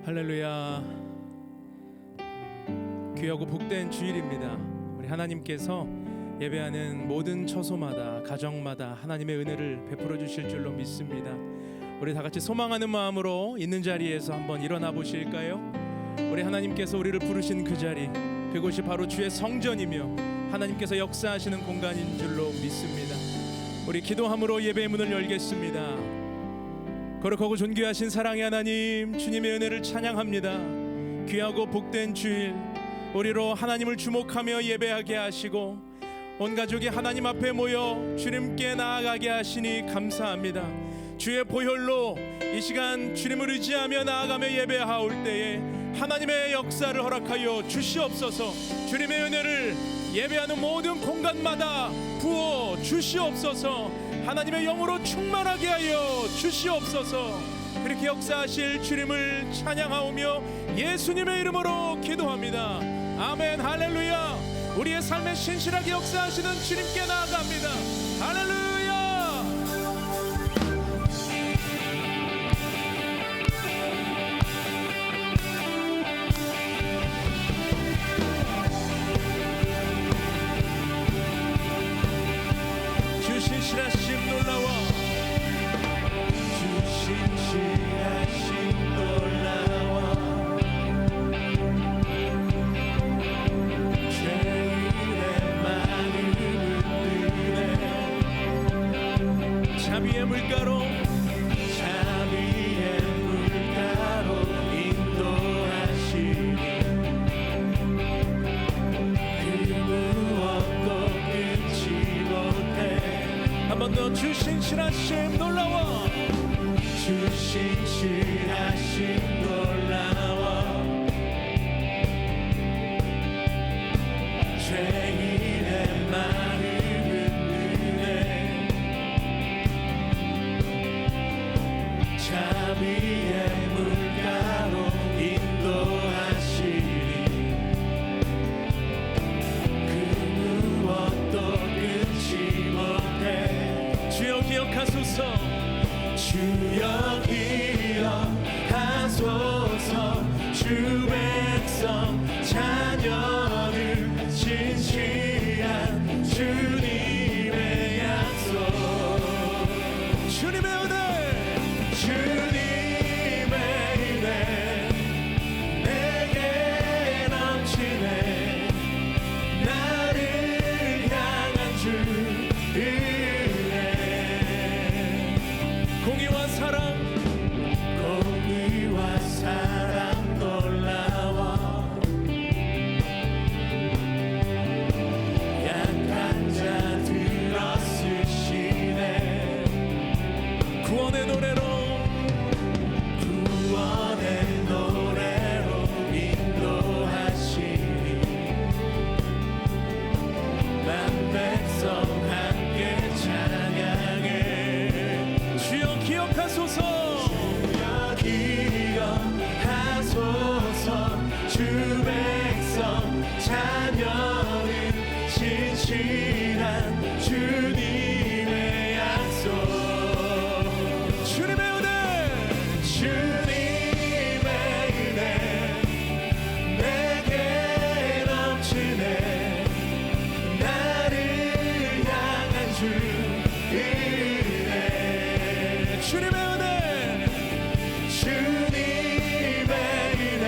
할렐루야. 귀하고 복된 주일입니다. 우리 하나님께서 예배하는 모든 처소마다 가정마다 하나님의 은혜를 베풀어 주실 줄로 믿습니다. 우리 다 같이 소망하는 마음으로 있는 자리에서 한번 일어나 보실까요? 우리 하나님께서 우리를 부르신 그 자리, 그곳이 바로 주의 성전이며 하나님께서 역사하시는 공간인 줄로 믿습니다. 우리 기도함으로 예배의 문을 열겠습니다. 거룩하고 존귀하신 사랑의 하나님, 주님의 은혜를 찬양합니다. 귀하고 복된 주일, 우리로 하나님을 주목하며 예배하게 하시고 온 가족이 하나님 앞에 모여 주님께 나아가게 하시니 감사합니다. 주의 보혈로 이 시간 주님을 의지하며 나아가며 예배하올 때에 하나님의 역사를 허락하여 주시옵소서. 주님의 은혜를 예배하는 모든 공간마다 부어 주시옵소서. 하나님의 영으로 충만하게 하여 주시옵소서. 그렇게 역사하실 주님을 찬양하오며 예수님의 이름으로 기도합니다. 아멘. 할렐루야. 우리의 삶에 신실하게 역사하시는 주님께 나아갑니다. 할렐루야. 신실하심 놀라워. 주 신실하심 놀라워. 죄인의 마음을 드네. 자비의 물가로 인도하시니 그 무엇도 끊지 못해. 한 번 더. 주 신실하심 놀라워. 주 신실하심 놀라워. 죄인의 마음을 흔드네. 자비의 물가로 인도하시니 그 무엇도 끊지 못해. 주여 기억하소서. 주여 기억하소서. 주 백성 자녀들 진실한 주님의 약속. 주님의 은혜, 주님의 은혜 내게 넘치네. 나를 향한 주 공의와 사랑 놀라워. 약한 자 들어쓰시네. 구원의 노래로 인도하시니 만 백성 함께 찬양해. 주여 기억하소서. 주 백성 자녀는 진실한 주님의 약속. 주님의 은혜, 주님의 은혜 내게 넘치네. 나를 향한 주 은혜. 주님의 은혜, 주님의 은혜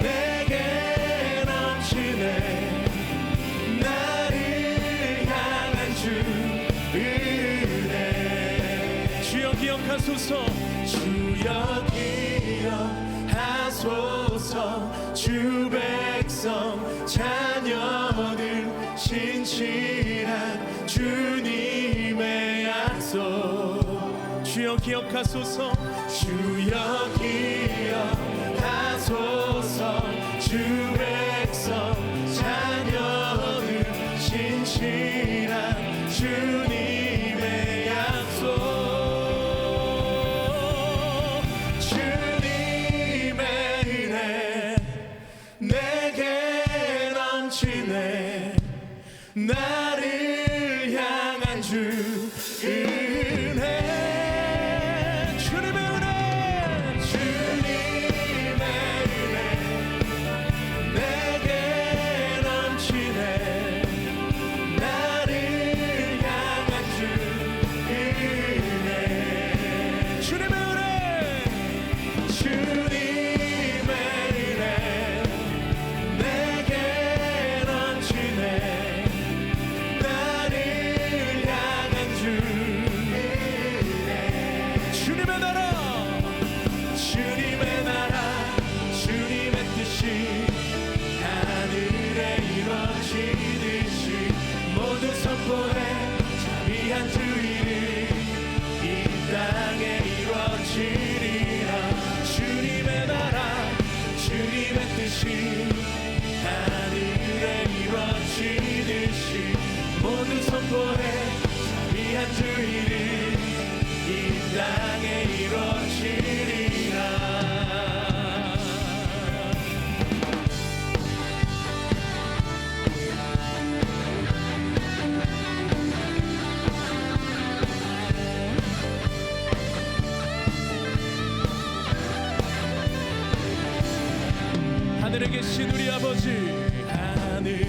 내게 넘치네. 나를 향한 주 은혜. 주여 기억하소서. 주여 기억하소서. 주 백성 자녀들 신실한 주님의 약속. 주여 기억하소서. 주여 기억하소서. 주 백성 자녀들 신실한 주님의 약속. 주님의 은혜 내게 넘치네. 나를 향한 주 은혜. 주님의 은혜 하늘에 계신 우리 아버지, 하늘에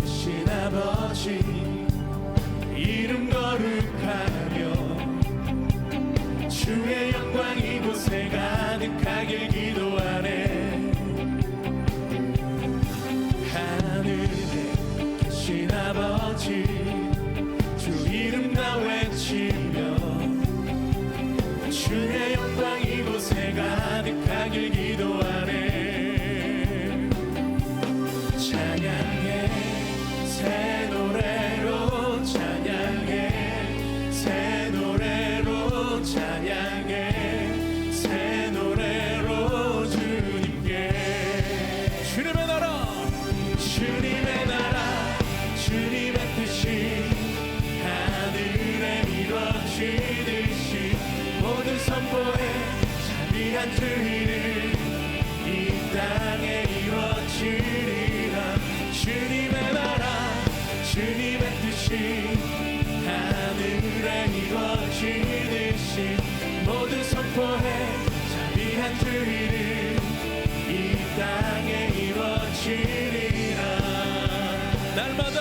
계신 아버지, 이름 거룩하며 주의 영광 이곳에 가득하길 기도하네. 하늘에 계신 아버지, 주 이름 다 외치며 주의 영광 이곳에 가득하길 기도하네. 찬양해 새 노래로, 찬양해 새 노래로, 찬양해 새 노래로 주님께. 주님의 나라, 주님의 나라, 주님의 뜻이 하늘에 이루어지듯이 모두 선포해 자비한 주 이름 이 땅에 이루어지리라. 주님의 나라, 주님의 뜻이 하늘에 이루어지듯이 모두 선포해 자비한 주 이름 이 땅에 이루어지리라. 날마다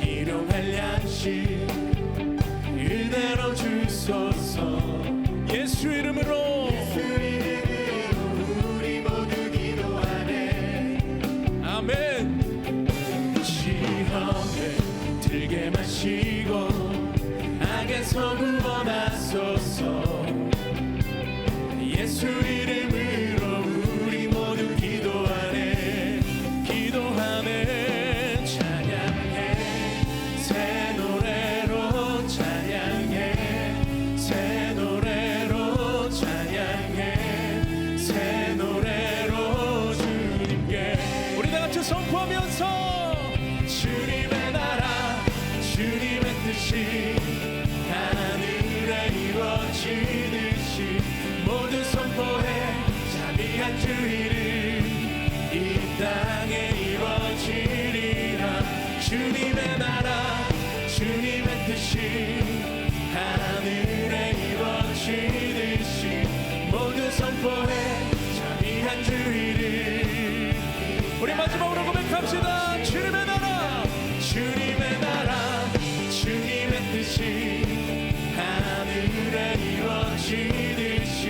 일용할 양식 그대로 주소서. 예수 이름으로, 주 이름으로 우리 모두 기도하네. 아멘. 시험에 들게 마시고 악에서 구원하소서. 예수 이름으로 우리 모두 기도하네. 기도하네. 찬양해 새 노래로, 찬양해 새 노래로, 찬양해 새 노래로 주님께. 우리 다 같이 선포하면서 주님의 나라, 주님의 뜻이 하늘에 이루어지듯이 모두 선포해 자비한 주 이름 이 땅에 이루어지리라. 주님의 나라, 주님의 뜻이 하늘에 이루어지듯이 모두 선포해 자비한 주 이름. 우리 마지막으로 고백합시다. 주님의 나라, 주님의 나라, 주님의 뜻이 하늘에 이루어지듯이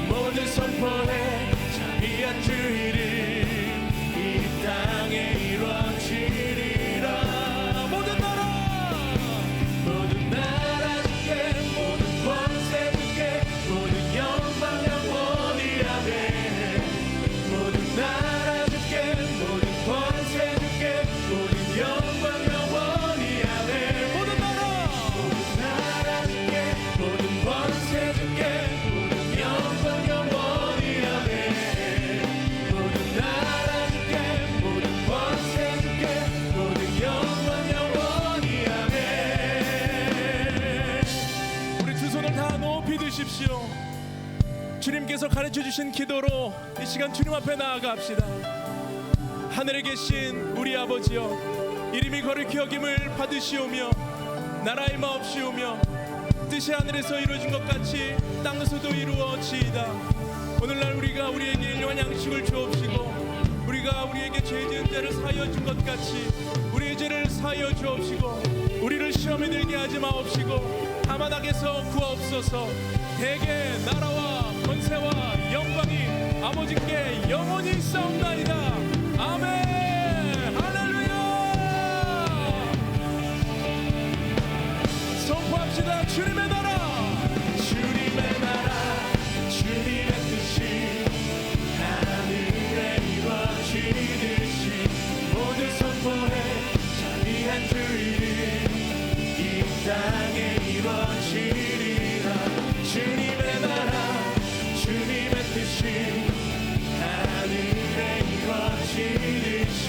모두 선포해 자비한 주 이름 이 땅에 이루어지리라. 모든 나라, 모든 나라 주께, 모든 권세 주께, 모든 영광 영원히 아멘. 모든 나라 주께, 모든 권세 주께, 모든 영광 영원히 아멘. 모든 나라, 모든 나라 주께, 모든 권세 주께, 모든 영광 영원히 아멘. 모든 나라 주께, 모든 권세 주께, 모든 영광 영원히 아멘. 우리 두 손을 다 높이 드십시오. 주님께서 가르쳐 주신 기도로 이 시간 주님 앞에 나아갑시다. 하늘에 계신 우리 아버지여, 이름이 거룩히 여김을 받으시오며 나라의 마옵시오며 뜻이 하늘에서 이루어진 것 같이 땅에서도 이루어지이다. 오늘날 우리가 우리에게 일용할 양식을 주옵시고 우리가 우리에게 죄 지은 자를 사하여 준 것 같이 우리의 죄를 사하여 주옵시고 우리를 시험에 들게 하지 마옵시고 다만 악에서 구하옵소서. 대개 나라와 권세와 영광이 아버지께 영원히 있사옵나이다. 아멘. 할렐루야. 선포합시다. 주님의 나라, 주님의 나라, 주님의 뜻이 하늘에 이루어지듯이 모두 선포해 자비한 주 이름 이 땅에 이루어지리라. 주님의 나라, 주님의 뜻이 하늘에 이루어지듯이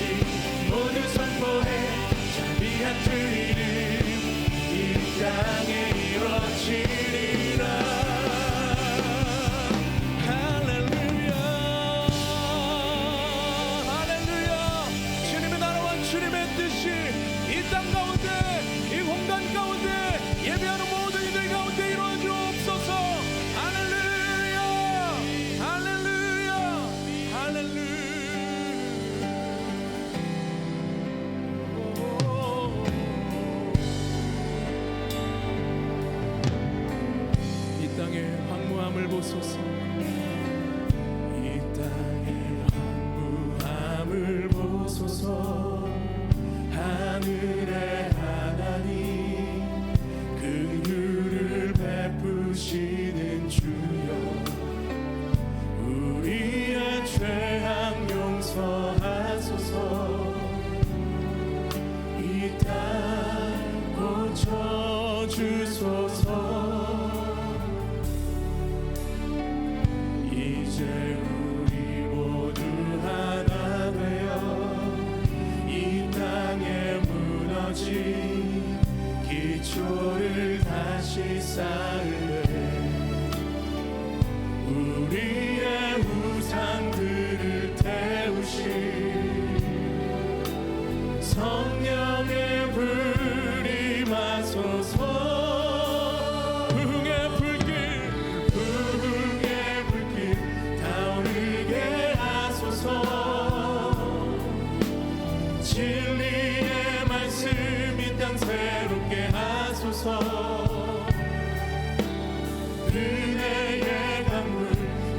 모두 선포해 자비한 주 이름 이 땅에 이루어지리라. 황무함을 보소서. 이 땅의 황무함을 보소서. 하늘의 하나님 긍휼을 베푸시는 주여, 우리의 죄악 용서하소서. 이 땅 고쳐주소서. 이제 우리 모두 하나 되어 이 땅에 무너진 기초를 다시 쌓으되, 우리의 우상들을 태우신 성령의 불이 임하소서. 부흥의 불길 타오르게 하소서. 진리의 말씀 이 땅 새롭게 하소서. 은혜의 강물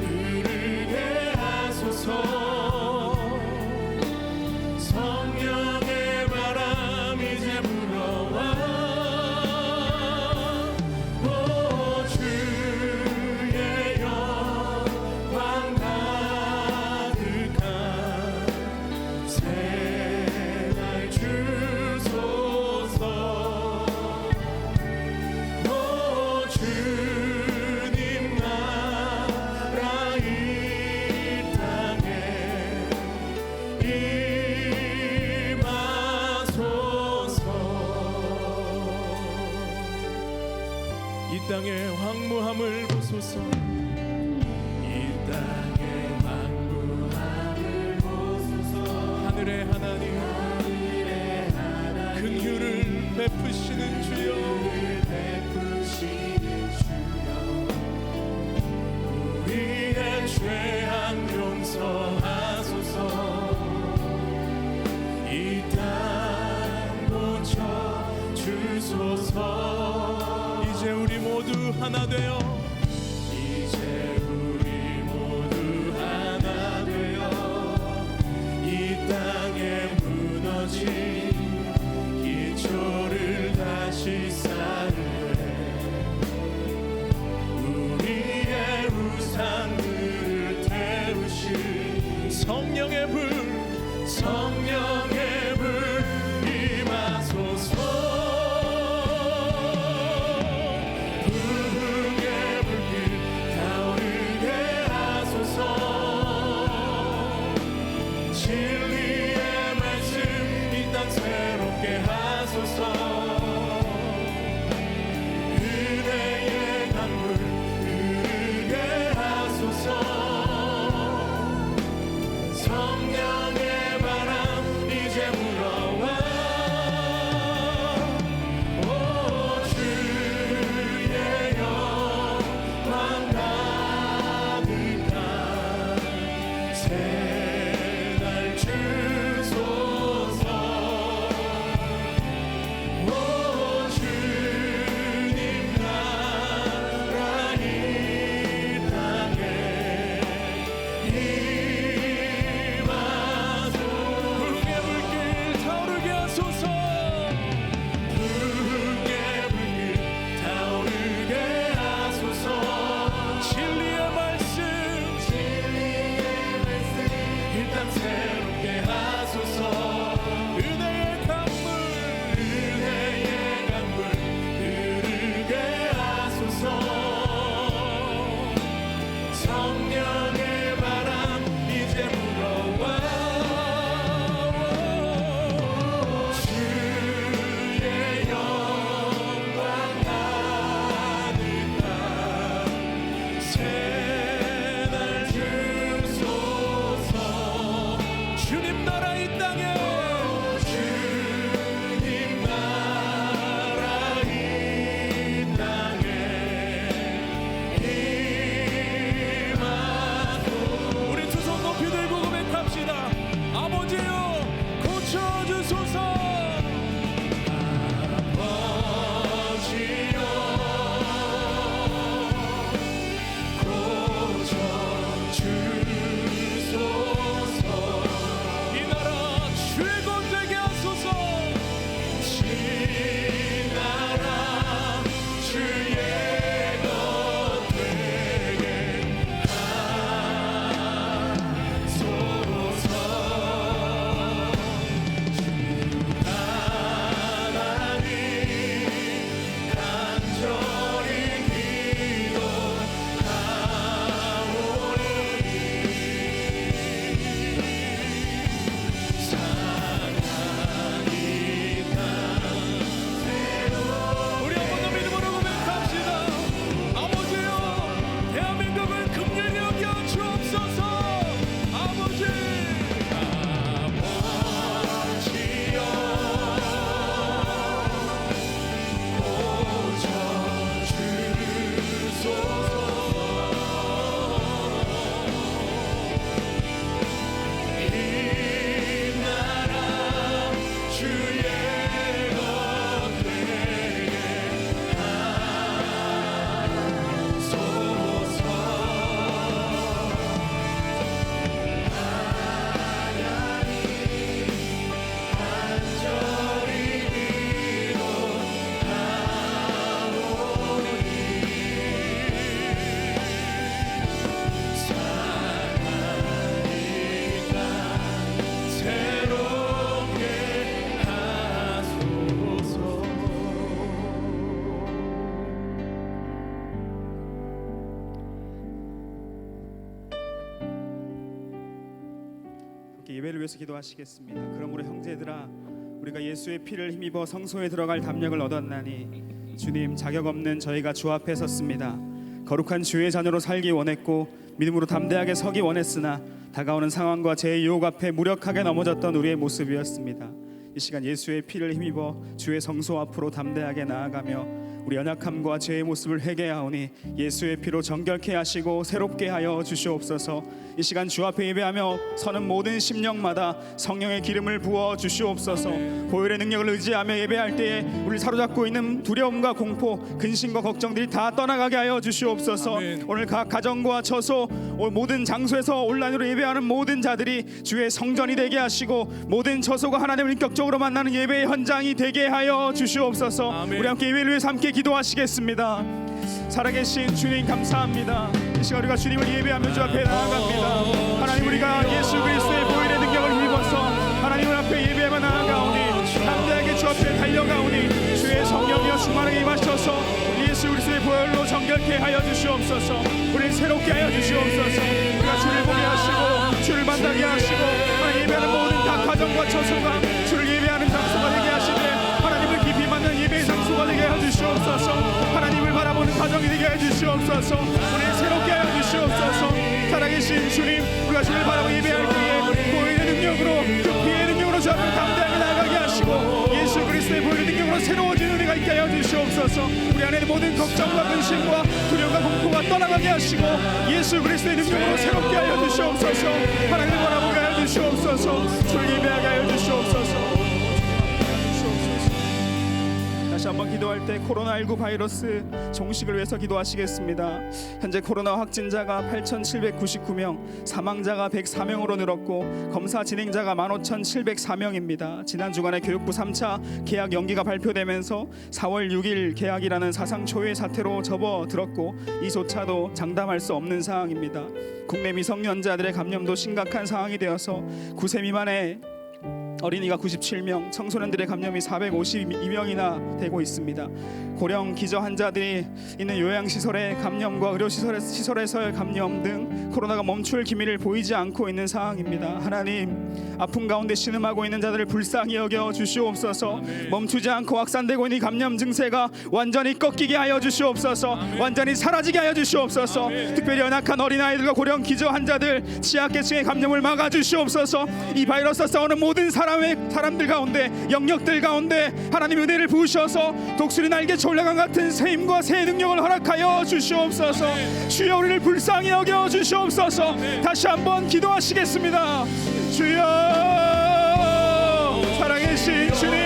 흐르게 하소서. 성령의 바람 이제 불어와. 오 주의 영광 가득한 새날 주소서. 오 주님 나라 이 땅에 임하소서. 이 땅의 황무함을 보소서. 이 땅의 황무함을 보소서. 하늘의 하나님 긍휼을 베푸시는 주여, 베푸시는 주여, 우리의 죄악 용서하소서. 이 땅 고쳐 주소서. 이제 우리 모두 하나 되어 이제 우리 모두 하나 되어 이 땅에 무너진 기초를 다시 쌓으되, 우리의 우상들을 태우신 성령의 불 임하소서. 부흥의 함께 예배를 위해서 기도하시겠습니다. 그러므로 형제들아, 우리가 예수의 피를 힘입어 성소에 들어갈 담력을 얻었나니 주님, 자격 없는 저희가 주 앞에 섰습니다. 거룩한 주의 자녀로 살기 원했고 믿음으로 담대하게 서기 원했으나 다가오는 상황과 제 유혹 앞에 무력하게 넘어졌던 우리의 모습이었습니다. 이 시간 예수의 피를 힘입어 주의 성소 앞으로 담대하게 나아가며 우리 연약함과 죄의 모습을 회개하오니 예수의 피로 정결케 하시고 새롭게 하여 주시옵소서. 이 시간 주 앞에 예배하며 서는 모든 심령마다 성령의 기름을 부어 주시옵소서. 보혈의 능력을 의지하며 예배할 때에 우리를 사로잡고 있는 두려움과 공포, 근심과 걱정들이 다 떠나가게 하여 주시옵소서. 아멘. 오늘 각 가정과 처소, 모든 장소에서 온라인으로 예배하는 모든 자들이 주의 성전이 되게 하시고 모든 처소가 하나님을 인격적으로 만나는 예배의 현장이 되게 하여 주시옵소서. 아멘. 우리 함께 예배를 위해서 함께 기도하시겠습니다. 살아계신 주님 감사합니다. 이 시간 우리가 주님을 예배하며 주 앞에 나아갑니다. 하나님, 우리가 예수 그리스도의 보혈의 능력을 힘입어서 하나님을 앞에 예배하며 나아가오니 담대하게 주 앞에 달려가오니 주의 성령이여 충만하게 임하셔서 예수 그리스도의 보혈로 정결케 하여 주시옵소서. 우리를 새롭게 하여 주시옵소서. 우리가 주를 보게 하시고 주를 만나게 하시고 하나님, 예배하는 모든 각 가정과 처소가 주를 예배하는 장소가 되게 하시되 하나님을 깊이 만난 예배의 장소가 되게 하여 주시옵소서. 하나님을 바라보는 가정이 되게 하여 주시옵소서. 우리를 새롭게 하여 주시옵소서. 살아계신 주님, 우리가 주를 바라보 예배할 때에 보혈의 능력으로 그 피의 능력으로 주 앞으로 담대하게 나아가게 하시고 예수 그리스도의 보혈의 능력으로 새로워지는 우리가 있게 하여 주시옵소서. 우리 안에 모든 걱정과 근심과 두려움과 공포가 떠나가게 하시고 예수 그리스도의 능력으로 새롭게 하여 주시옵소서. 하나님을 바라보게 하여 주시옵소서. 주를 예배하게 하여 주시옵소서. 다시 한번 기도할 때 코로나19 바이러스 종식을 위해서 기도하시겠습니다. 현재 코로나 확진자가 8,799명, 사망자가 104명으로 늘었고 검사 진행자가 15,704명입니다. 지난 주간에 교육부 3차 계약 연기가 발표되면서 4월 6일 계약이라는 사상 초유의 사태로 접어들었고 이조차도 장담할 수 없는 상황입니다. 국내 미성년자들의 감염도 심각한 상황이 되어서 9세 미만의 어린이가 97명, 청소년들의 감염이 452명이나 되고 있습니다. 고령 기저 환자들이 있는 요양시설의 감염과 의료시설에서의 감염 등 코로나가 멈출 기미를 보이지 않고 있는 상황입니다. 하나님, 아픔 가운데 신음하고 있는 자들을 불쌍히 여겨 주시옵소서. 멈추지 않고 확산되고 있는 감염 증세가 완전히 꺾이게 하여 주시옵소서. 완전히 사라지게 하여 주시옵소서. 특별히 연약한 어린아이들과 고령 기저 환자들, 취약계층의 감염을 막아 주시옵소서. 이 바이러스와 싸우는 모든 사람들 가운데, 영역들 가운데 하나님의 은혜를 부으셔서 독수리 날개 올라간 같은 새 힘과 새 능력을 허락하여 주시옵소서. 주여, 우리를 불쌍히 여겨 주시옵소서. 다시 한번 기도하시겠습니다. 주여, 사랑하신 주님,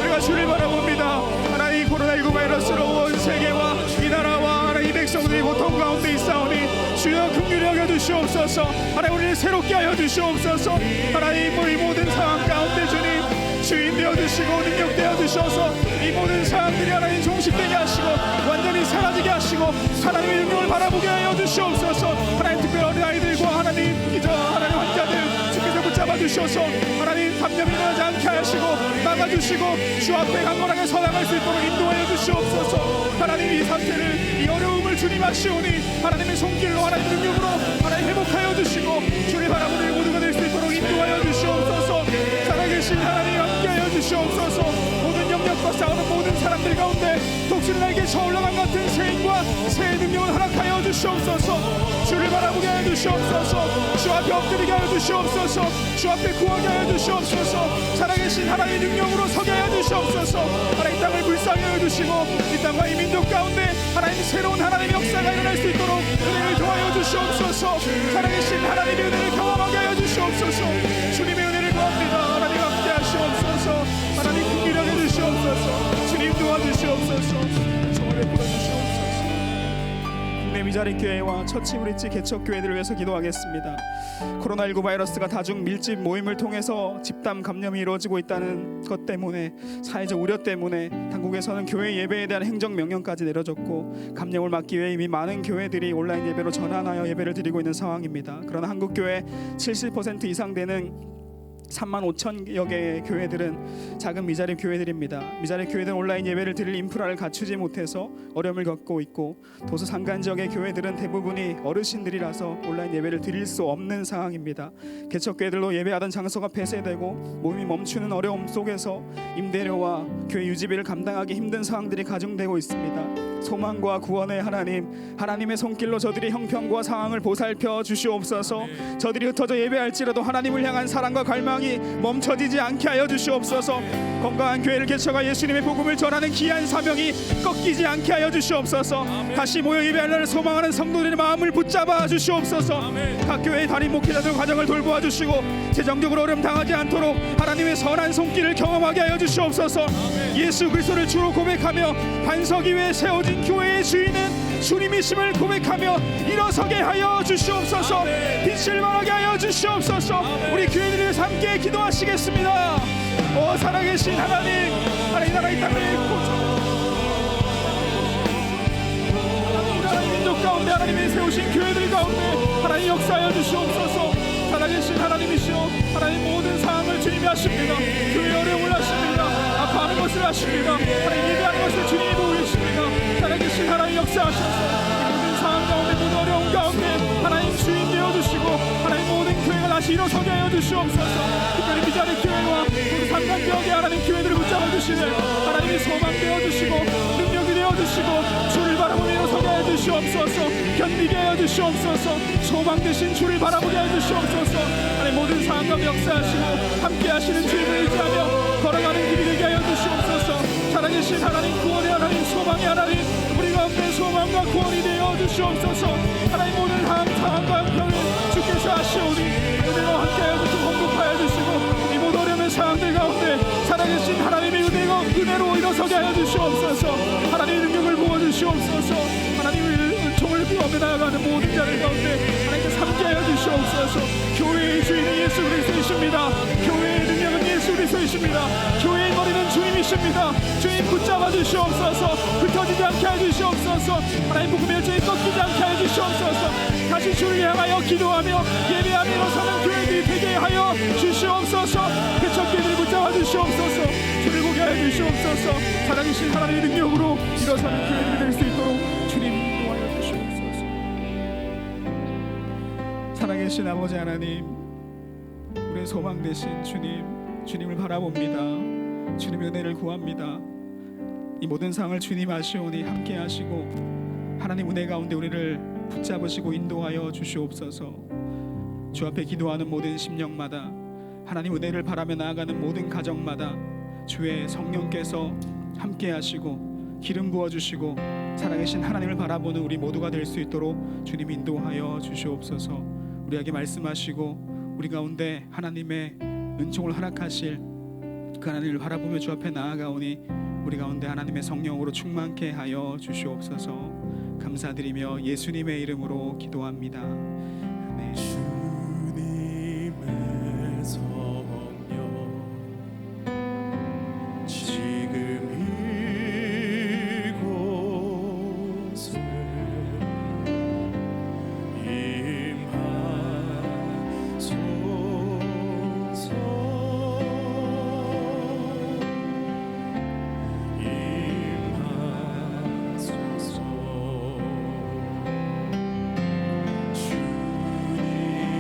우리가 주를 바라봅니다. 하나님, 코로나19 바이러스로 온 세계와 이 나라와 하나님 이 백성들이 고통 가운데 있사오니 주여 긍휼히 여겨 주시옵소서. 하나님, 우리를 새롭게 하여 주시옵소서. 하나님, 우리 모든 상황 가운데 주님 주인 되어 주시고 능력 되어 주셔서 이 모든 사람들이 하나님 종식되게 하시고 완전히 사라지게 하시고 하나님의 능력을 바라보게 하여 주시옵소서. 하나님, 특별히 어린아이들과 하나님 기저 하나님 환자들 주께서 붙잡아 주셔서 하나님 감염이 일어나지 않게 하시고 막아주시고 주 앞에 강건하게 서나갈 수 있도록 인도하여 주시옵소서. 하나님, 이 사태를, 이 어려움을 주님 아시오니 하나님의 손길로 하나님 능력으로 하나님 회복하여 주시고 주님 바라보는 모두가 될 수 있도록 인도하여 주시옵소서. 살아계신 하나님 함께하여 주시옵소서. 모든 영역과 싸우는 모든 사람들 가운데 독수리 날개 저올라간 같은 새 힘과 새 능력을 허락하여 주시옵소서. 주를 바라보게 하여 주시옵소서. 주 앞에 엎드리게 하여 주시옵소서. 주 앞에 구하게 하여 주시옵소서. 살아계신 하나님의 능력으로 서게 하여 주시옵소서. 하나님, 땅을 불쌍히 하여 주시고 이 땅과 이 민족 가운데 하나님 새로운 하나님의 역사가 일어날 수 있도록 은혜를 도와여 주시옵소서. 살아계신 하나님의 은혜를 경험하게 하여 주시옵소서. 주님의 은혜를 구합니다. 하나님, 함께 하시옵소서. 하나님, 긍휼히 여겨 주시옵소서. 주님 도와주시옵소서. 정을 베풀어 주시옵소서. 국내 미자립 교회와 처치 브릿지 개척 교회들을 위해서 기도하겠습니다. 코로나19 바이러스가 다중 밀집 모임을 통해서 집단 감염이 이루어지고 있다는 것 때문에, 사회적 우려 때문에 당국에서는 교회 예배에 대한 행정 명령까지 내려졌고 감염을 막기 위해 이미 많은 교회들이 온라인 예배로 전환하여 예배를 드리고 있는 상황입니다. 그러나 한국 교회 70% 이상 되는 35,000여 개의 교회들은 작은 미자립 교회들입니다. 미자립 교회들은 온라인 예배를 드릴 인프라를 갖추지 못해서 어려움을 겪고 있고, 도서 산간 지역의 교회들은 대부분이 어르신들이라서 온라인 예배를 드릴 수 없는 상황입니다. 개척교회들로 예배하던 장소가 폐쇄되고 모임이 멈추는 어려움 속에서 임대료와 교회 유지비를 감당하기 힘든 상황들이 가중되고 있습니다. 소망과 구원의 하나님, 하나님의 손길로 저들의 형편과 상황을 보살펴 주시옵소서. 저들이 흩어져 예배할지라도 하나님을 향한 사랑과 갈망이 멈춰지지 않게 하여 주시옵소서. 건강한 교회를 개척하 예수님의 복음을 전하는 귀한 사명이 꺾이지 않게 하여 주시옵소서. 다시 모여 예배할 날을 소망하는 성도들의 마음을 붙잡아 주시옵소서. 각 교회의 담임 목회자들 과정을 돌보아 주시고 재정적으로 어려움 당하지 않도록 하나님의 선한 손길을 경험하게 하여 주시옵소서. 예수 그리스도를 주로 고백하며 반석 위에 세워진 교회의 주인은 주님이심을 고백하며 일어서게 하여 주시옵소서. 빛을 발하게 하여 주시옵소서. 우리 교회들을 위해서 함께 기도하시겠습니다. 오 살아계신 하나님, 하나님 나라의 땅을 하나님 민족 가운데 하나님이 세우신 교회들 가운데 하나님 역사하여 주시옵소서. 살아계신 하나님이시오, 하나님 모든 상황을 주님이 하십니다. 교회 어려움을 하십니다. 아파하는 것을 하십니다. 하나님 예배하는 것을 주님이 보고 계십니다. 살아계신 하나님 역사하셔서 모든 상황 가운데, 모든 어려움 가운데 하나님 주인 되어주시고 하나님 모든 교회가 다시 일어서게 하여 주시옵소서. 특별히 미자립 교회와 우리 산간 지역의 하나님 교회들을 붙잡아 주시는 하나님의 소망 되어주시고 능력이 되어주시고 주를 바라보며 일어서게 하여 주시옵소서. 견디게 하여 주시옵소서. 소망 되신 주를 바라보게 하여 주시옵소서. 하나님 모든 상황 가운데 역사하시고 함께 하시는 주님을 의지하며 걸어가는 길이 되게 하여 주시옵소서. 살아계신 하나님, 구원의 하나님, 소망의 하나님, 우리 가운데 소망과 구원이 되어 주시옵소서. 하나님 모든 상황과 형편을 주께서 하시오니 은혜로 함께하여 주시고 공급하여 주시고 이 모든 어려운 상황들 가운데 살아계신 하나님의 은혜로 일어서게 하여 주시옵소서. 하나님의 능력을 부어주시옵소서. 하나님의 은총을 부어며 나아가는 모든 자들 가운데 하나님께 함께하여 주시옵소서. 교회의 주인은 예수 그리스도이십니다. 교회의 능력은 예수 그리스도이십니다. 교회의 머리는 주님이십니다. 주님 붙잡아 주시옵소서. 흩어지지 않게 해 주시옵소서. 하나님 복음의 열정이 꺾이지 않게 해 주시옵소서. 다시 주를 향하여 기도하며 예배하며 일어서는 교회들이 되게 하여 주시옵소서. 개척교회들을 붙잡아 주시옵소서. 주를 보게 하여 주시옵소서. 살아계신 하나님의 능력으로 일어서는 교회들이 될 수 있도록 주님 인도하여 주시옵소서. 살아계신 아버지 하나님, 우리의 소망 되신 주님, 주님을 바라봅니다. 주님의 은혜를 구합니다. 이 모든 상황을 주님 아시오니 함께 하시고 하나님 은혜 가운데 우리를 붙잡으시고 인도하여 주시옵소서. 주 앞에 기도하는 모든 심령마다, 하나님 은혜를 바라며 나아가는 모든 가정마다 주의 성령께서 함께 하시고 기름 부어주시고 살아계신 하나님을 바라보는 우리 모두가 될 수 있도록 주님 인도하여 주시옵소서. 우리에게 말씀하시고 우리 가운데 하나님의 은총을 허락하실 그 하나님을 바라보며 주 앞에 나아가오니 우리 가운데 하나님의 성령으로 충만케 하여 주시옵소서. 감사드리며 예수님의 이름으로 기도합니다. 아멘. 주님의 성령 지금 이곳에 임하소서. 주님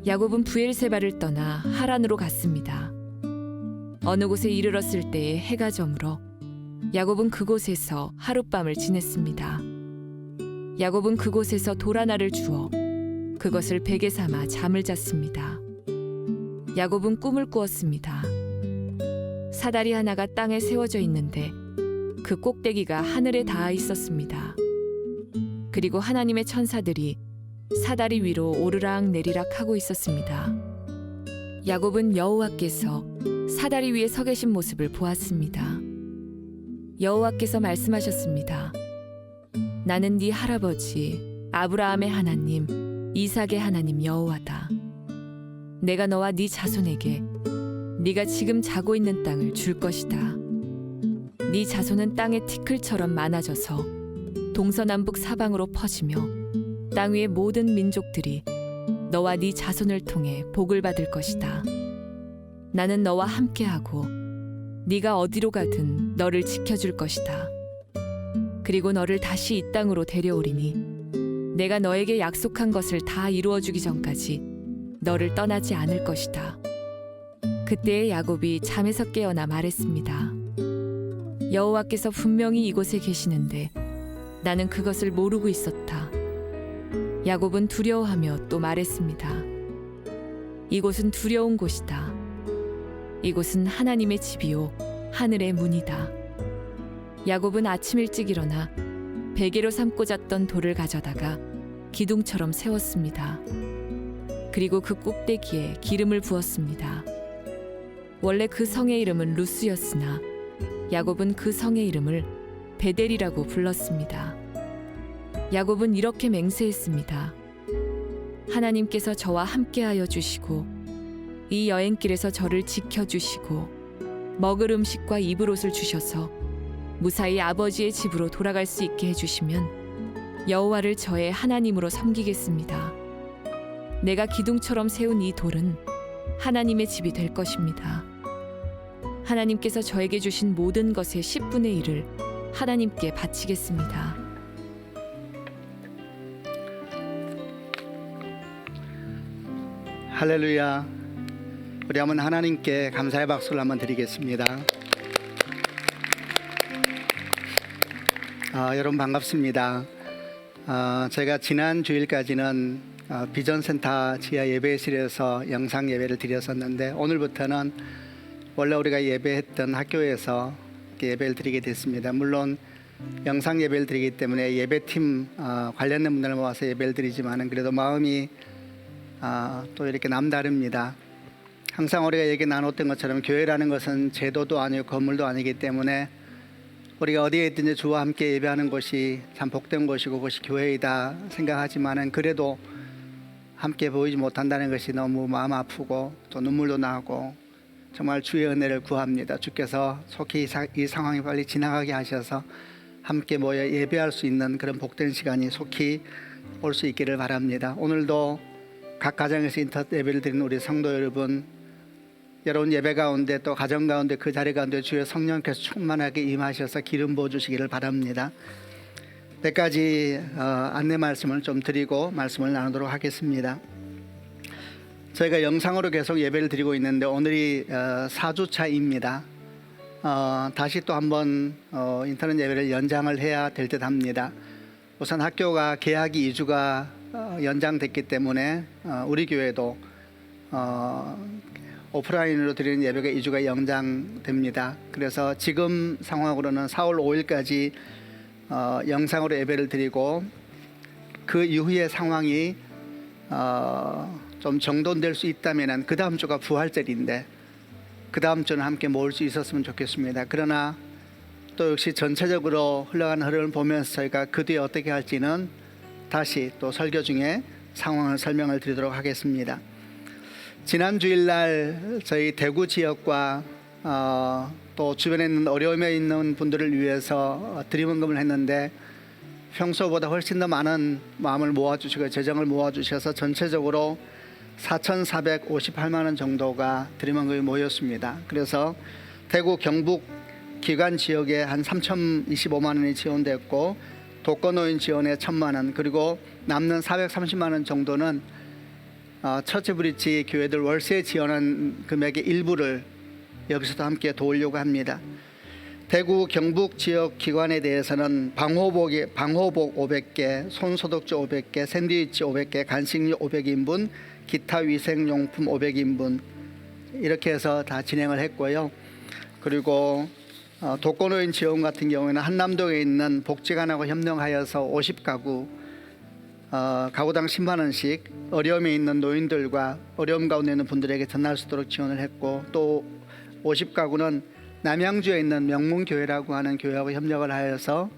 야곱은 브엘세바를 떠나 하란으로 갔습니다. 어느 곳에 이르렀을 때에 해가 저물어 야곱은 그곳에서 하룻밤을 지냈습니다. 야곱은 그곳에서 돌 하나를 주어 그것을 베개 삼아 잠을 잤습니다. 야곱은 꿈을 꾸었습니다. 사다리 하나가 땅에 세워져 있는데 그 꼭대기가 하늘에 닿아 있었습니다. 그리고 하나님의 천사들이 사다리 위로 오르락 내리락 하고 있었습니다. 야곱은 여호와께서 사다리 위에 서 계신 모습을 보았습니다. 여호와께서 말씀하셨습니다. 나는 네 할아버지 아브라함의 하나님, 이삭의 하나님 여호와다. 내가 너와 네 자손에게 네가 지금 자고 있는 땅을 줄 것이다. 네 자손은 땅의 티끌처럼 많아져서 동서남북 사방으로 퍼지며 땅 위의 모든 민족들이 너와 네 자손을 통해 복을 받을 것이다. 나는 너와 함께하고 네가 어디로 가든 너를 지켜줄 것이다. 그리고 너를 다시 이 땅으로 데려오리니 내가 너에게 약속한 것을 다 이루어주기 전까지 너를 떠나지 않을 것이다. 그때의 야곱이 잠에서 깨어나 말했습니다. 여호와께서 분명히 이곳에 계시는데 나는 그것을 모르고 있었다. 야곱은 두려워하며 또 말했습니다. 이곳은 두려운 곳이다. 이곳은 하나님의 집이요 하늘의 문이다. 야곱은 아침 일찍 일어나 베개로 삼고 잤던 돌을 가져다가 기둥처럼 세웠습니다. 그리고 그 꼭대기에 기름을 부었습니다. 원래 그 성의 이름은 루스였으나 야곱은 그 성의 이름을 베델이라고 불렀습니다. 야곱은 이렇게 맹세했습니다. 하나님께서 저와 함께하여 주시고 이 여행길에서 저를 지켜주시고 먹을 음식과 입을 옷을 주셔서 무사히 아버지의 집으로 돌아갈 수 있게 해주시면 여호와를 저의 하나님으로 섬기겠습니다. 내가 기둥처럼 세운 이 돌은 하나님의 집이 될 것입니다. 하나님께서 저에게 주신 모든 것의 10분의 1을 하나님께 바치겠습니다. 할렐루야. 우리 한번 하나님께 감사의 박수를 한번 드리겠습니다. 여러분 반갑습니다. 제가 지난 주일까지는 비전센터 지하 예배실에서 영상 예배를 드렸었는데 오늘부터는 원래 우리가 예배했던 학교에서 예배를 드리게 됐습니다. 물론 영상 예배를 드리기 때문에 예배팀 관련된 분들을 모아서 예배를 드리지만은 그래도 마음이 또 이렇게 남다릅니다. 항상 우리가 얘기 나눴던 것처럼 교회라는 것은 제도도 아니고 건물도 아니기 때문에 우리가 어디에 있든지 주와 함께 예배하는 곳이 참 복된 곳이고 그것이 교회이다 생각하지만은 그래도 함께 보이지 못한다는 것이 너무 마음 아프고 또 눈물도 나고 정말 주의 은혜를 구합니다. 주께서 속히 이 상황이 빨리 지나가게 하셔서 함께 모여 예배할 수 있는 그런 복된 시간이 속히 올 수 있기를 바랍니다. 오늘도 각 가정에서 인터넷 예배를 드리는 우리 성도 여러분, 여러분 예배 가운데 또 가정 가운데 그 자리 가운데 주의 성령께서 충만하게 임하셔서 기름 부어주시기를 바랍니다. 몇 가지 안내 말씀을 좀 드리고 말씀을 나누도록 하겠습니다. 저희가 영상으로 계속 예배를 드리고 있는데 오늘이 4주차입니다. 다시 또 한번 인터넷 예배를 연장을 해야 될 듯 합니다. 우선 학교가 개학이 2주가 연장됐기 때문에 우리 교회도 오프라인으로 드리는 예배가 2주가 연장됩니다. 그래서 지금 상황으로는 4월 5일까지 영상으로 예배를 드리고 그 이후의 상황이 좀 정돈될 수 있다면 그 다음 주가 부활절인데 그 다음 주는 함께 모을 수 있었으면 좋겠습니다. 그러나 또 역시 전체적으로 흘러가는 흐름을 보면서 저희가 그 뒤에 어떻게 할지는 다시 또 설교 중에 상황을 설명을 드리도록 하겠습니다. 지난 주일날 저희 대구 지역과 또 주변에 있는 어려움에 있는 분들을 위해서 드림헌금을 했는데 평소보다 훨씬 더 많은 마음을 모아주시고 재정을 모아주셔서 전체적으로 4,458만 원 정도가 드림헌금이 모였습니다. 그래서 대구 경북 기관 지역에 한 3,025만 원이 지원됐고 독거노인 지원에 1,000만 원, 그리고 남는 430만 원 정도는 처치 브릿지 교회들 월세 지원한 금액의 일부를 여기서도 함께 도우려고 합니다. 대구 경북 지역 기관에 대해서는 방호복 500개, 손소독제 500개, 샌드위치 500개, 간식류 500인분, 기타 위생용품 500인분 이렇게 해서 다 진행을 했고요. 그리고 독거노인 지원 같은 경우에는 한남동에 있는 복지관하고 협력하여서 50가구 가구당 10만 원씩 어려움에 있는 노인들과 어려움 가운데 있는 분들에게 전할 수 있도록 지원을 했고, 또 50가구는 남양주에 있는 명문교회라고 하는 교회하고 협력을 하여서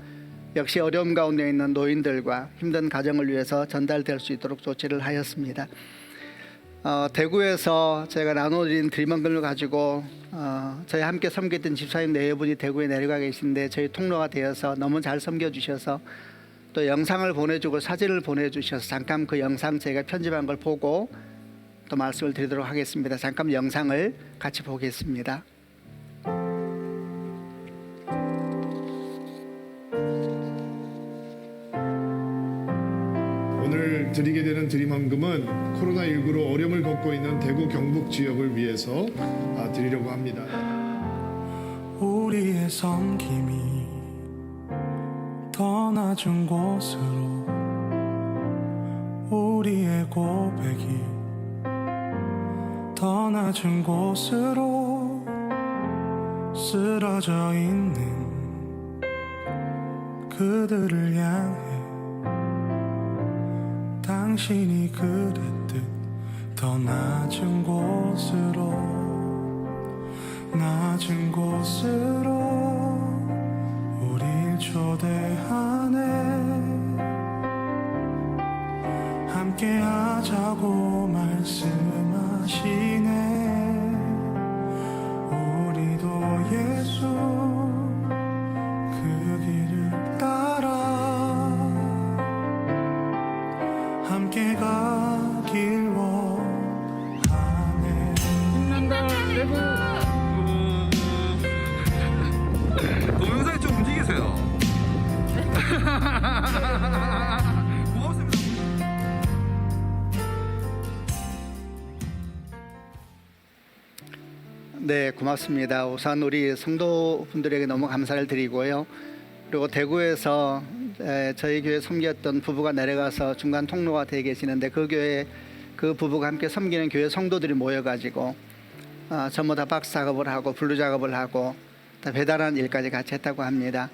역시 어려움 가운데 있는 노인들과 힘든 가정을 위해서 전달될 수 있도록 조치를 하였습니다. 대구에서 제가 나눠드린 드림헌금을 가지고 저희 함께 섬겼던 집사님 4분이 대구에 내려가 계신데 저희 통로가 되어서 너무 잘 섬겨주셔서 또 영상을 보내주고 사진을 보내주셔서 잠깐 그 영상 제가 편집한 걸 보고 또 말씀을 드리도록 하겠습니다. 잠깐 영상을 같이 보겠습니다. 오늘 드리게 되는 드림헌금은 코로나19로 어려움을 겪고 있는 대구 경북 지역을 위해서 드리려고 합니다. 우리의 섬김이 더 낮은 곳으로, 우리의 고백이 더 낮은 곳으로 쓰러져 있는 그들을 향해 당신이 그랬듯 더 낮은 곳으로, 낮은 곳으로 우릴 초대하네. 함께 하자고 말씀하시네. 우리도 예수 그 길을 따라 함께 가길 원하네. 동영상이 좀 움직이세요. 고맙습니다. 네, 고맙습니다. 우선 우리 성도분들에게 너무 감사를 드리고요. 그리고 대구에서 저희 교회 섬겼던 부부가 내려가서 중간 통로가 되어 계시는데 그 교회 그 부부가 함께 섬기는 교회 성도들이 모여가지고 전부 다 박스 작업을 하고 블루 작업을 하고 다 배달하는 일까지 같이 했다고 합니다.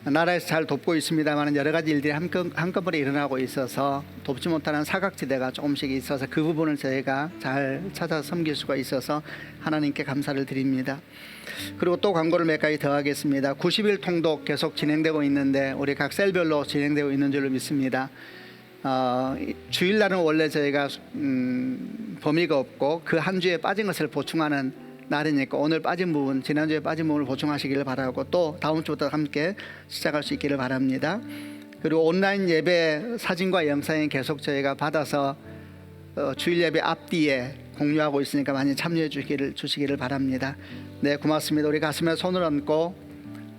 나라에서 잘 돕고 있습니다만 여러 가지 일들이 한꺼번에 일어나고 있어서 돕지 못하는 사각지대가 조금씩 있어서 그 부분을 저희가 잘 찾아서 섬길 수가 있어서 하나님께 감사를 드립니다. 그리고 또 광고를 몇 가지 더 하겠습니다. 90일 통독 계속 진행되고 있는데 우리 각 셀별로 진행되고 있는 줄로 믿습니다. 주일날은 원래 저희가 범위가 없고 그 한 주에 빠진 것을 보충하는 날이니까 오늘 빠진 부분, 지난주에 빠진 부분을 보충하시기를 바라고 또 다음 주부터 함께 시작할 수 있기를 바랍니다. 그리고 온라인 예배 사진과 영상이 계속 저희가 받아서 주일 예배 앞뒤에 공유하고 있으니까 많이 참여해 주시기를 바랍니다. 네, 고맙습니다. 우리 가슴에 손을 얹고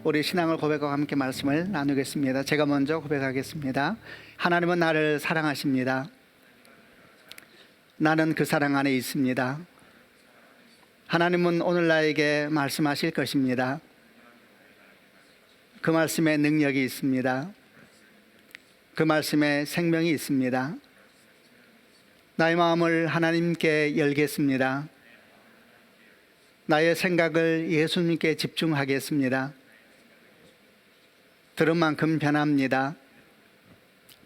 우리 신앙을 고백하고 함께 말씀을 나누겠습니다. 제가 먼저 고백하겠습니다. 하나님은 나를 사랑하십니다. 나는 그 사랑 안에 있습니다. 하나님은 오늘 나에게 말씀하실 것입니다. 그 말씀에 능력이 있습니다. 그 말씀에 생명이 있습니다. 나의 마음을 하나님께 열겠습니다. 나의 생각을 예수님께 집중하겠습니다. 들은 만큼 변합니다.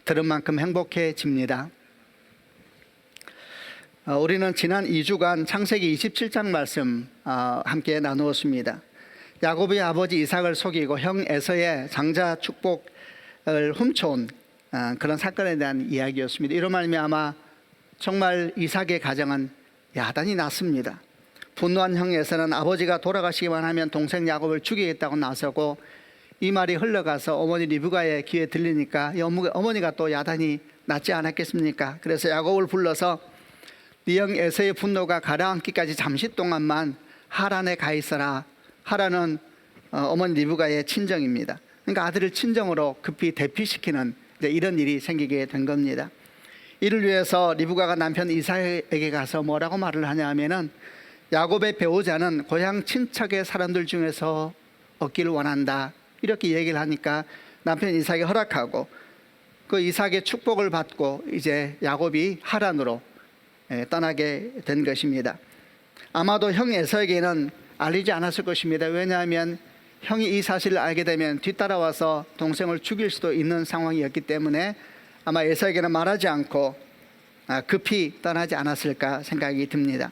들은 만큼 행복해집니다. 우리는 지난 2주간 창세기 27장 말씀 함께 나누었습니다. 야곱의 아버지 이삭을 속이고 형 에서의 장자 축복을 훔쳐온 그런 사건에 대한 이야기였습니다. 이로 말미암아 정말 이삭의 가정은 야단이 났습니다. 분노한 형 에서는 아버지가 돌아가시기만 하면 동생 야곱을 죽이겠다고 나서고 이 말이 흘러가서 어머니 리브가의 귀에 들리니까 어머니가 또 야단이 났지 않았겠습니까? 그래서 야곱을 불러서 네 형 에서의 분노가 가라앉기까지 잠시 동안만 하란에 가 있어라. 하란은 어머니 리브가의 친정입니다. 그러니까 아들을 친정으로 급히 대피시키는 이런 일이 생기게 된 겁니다. 이를 위해서 리브가가 남편 이삭에게 가서 뭐라고 말을 하냐면은 야곱의 배우자는 고향 친척의 사람들 중에서 얻기를 원한다, 이렇게 얘기를 하니까 남편 이삭이 허락하고 그 이삭의 축복을 받고 이제 야곱이 하란으로 떠나게 된 것입니다. 아마도 형 에서에게는 알리지 않았을 것입니다. 왜냐하면 형이 이 사실을 알게 되면 뒤따라와서 동생을 죽일 수도 있는 상황이었기 때문에 아마 에서에게는 말하지 않고 급히 떠나지 않았을까 생각이 듭니다.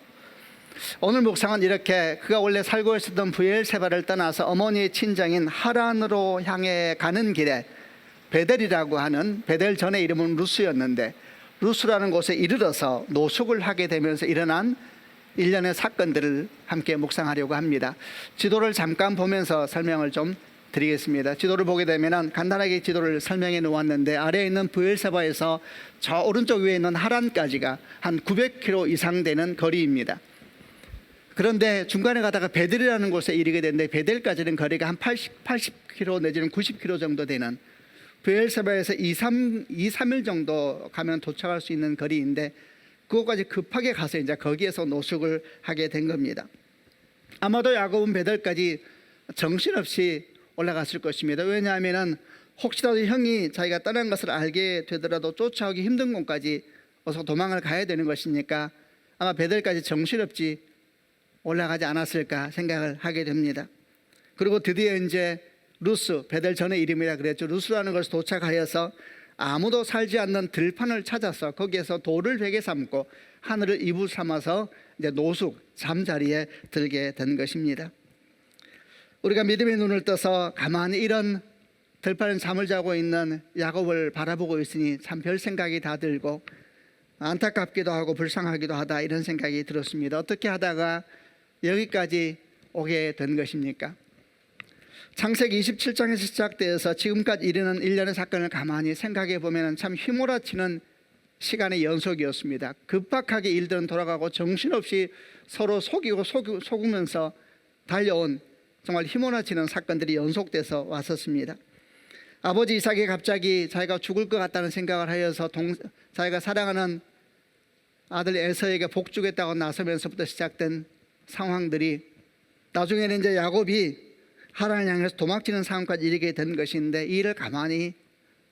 오늘 묵상은 이렇게 그가 원래 살고 있었던 브엘세바를 떠나서 어머니의 친정인 하란으로 향해 가는 길에 베델이라고 하는, 베델 전에 이름은 루스였는데 루스라는 곳에 이르러서 노숙을 하게 되면서 일어난 일련의 사건들을 함께 묵상하려고 합니다. 지도를 잠깐 보면서 설명을 좀 드리겠습니다. 지도를 보게 되면 간단하게 지도를 설명해 놓았는데 아래에 있는 브엘세바에서 저 오른쪽 위에 있는 하란까지가 한 900km 이상 되는 거리입니다. 그런데 중간에 가다가 베델이라는 곳에 이르게 되는데 베델까지는 거리가 한 80km 내지는 90km 정도 되는, 브엘세바에서 2-3일 정도 가면 도착할 수 있는 거리인데 그곳까지 급하게 가서 이제 거기에서 노숙을 하게 된 겁니다. 아마도 야곱은 베델까지 정신없이 올라갔을 것입니다. 왜냐하면 혹시라도 형이 자기가 떠난 것을 알게 되더라도 쫓아오기 힘든 곳까지 어서 도망을 가야 되는 것이니까 아마 베델까지 정신없이 올라가지 않았을까 생각을 하게 됩니다. 그리고 드디어 이제 루스, 베델 전의 이름이라 그랬죠. 루스라는 것을 도착하여서 아무도 살지 않는 들판을 찾아서 거기에서 돌을 베개 삼고 하늘을 이불 삼아서 이제 노숙, 잠자리에 들게 된 것입니다. 우리가 믿음의 눈을 떠서 가만히 이런 들판에 잠을 자고 있는 야곱을 바라보고 있으니 참 별 생각이 다 들고 안타깝기도 하고 불쌍하기도 하다, 이런 생각이 들었습니다. 어떻게 하다가 여기까지 오게 된 것입니까? 창세기 27장에서 시작되어서 지금까지 이르는 일련의 사건을 가만히 생각해 보면 참 휘몰아치는 시간의 연속이었습니다. 급박하게 일들은 돌아가고 정신없이 서로 속이고 속으면서 달려온 정말 휘몰아치는 사건들이 연속돼서 왔었습니다. 아버지 이삭이 갑자기 자기가 죽을 것 같다는 생각을 하여서 자기가 사랑하는 아들 에서에게 복주겠다고 나서면서부터 시작된 상황들이 나중에는 이제 야곱이 하란을 향해서 도망치는 상황까지 이르게 된 것인데, 이 일을 가만히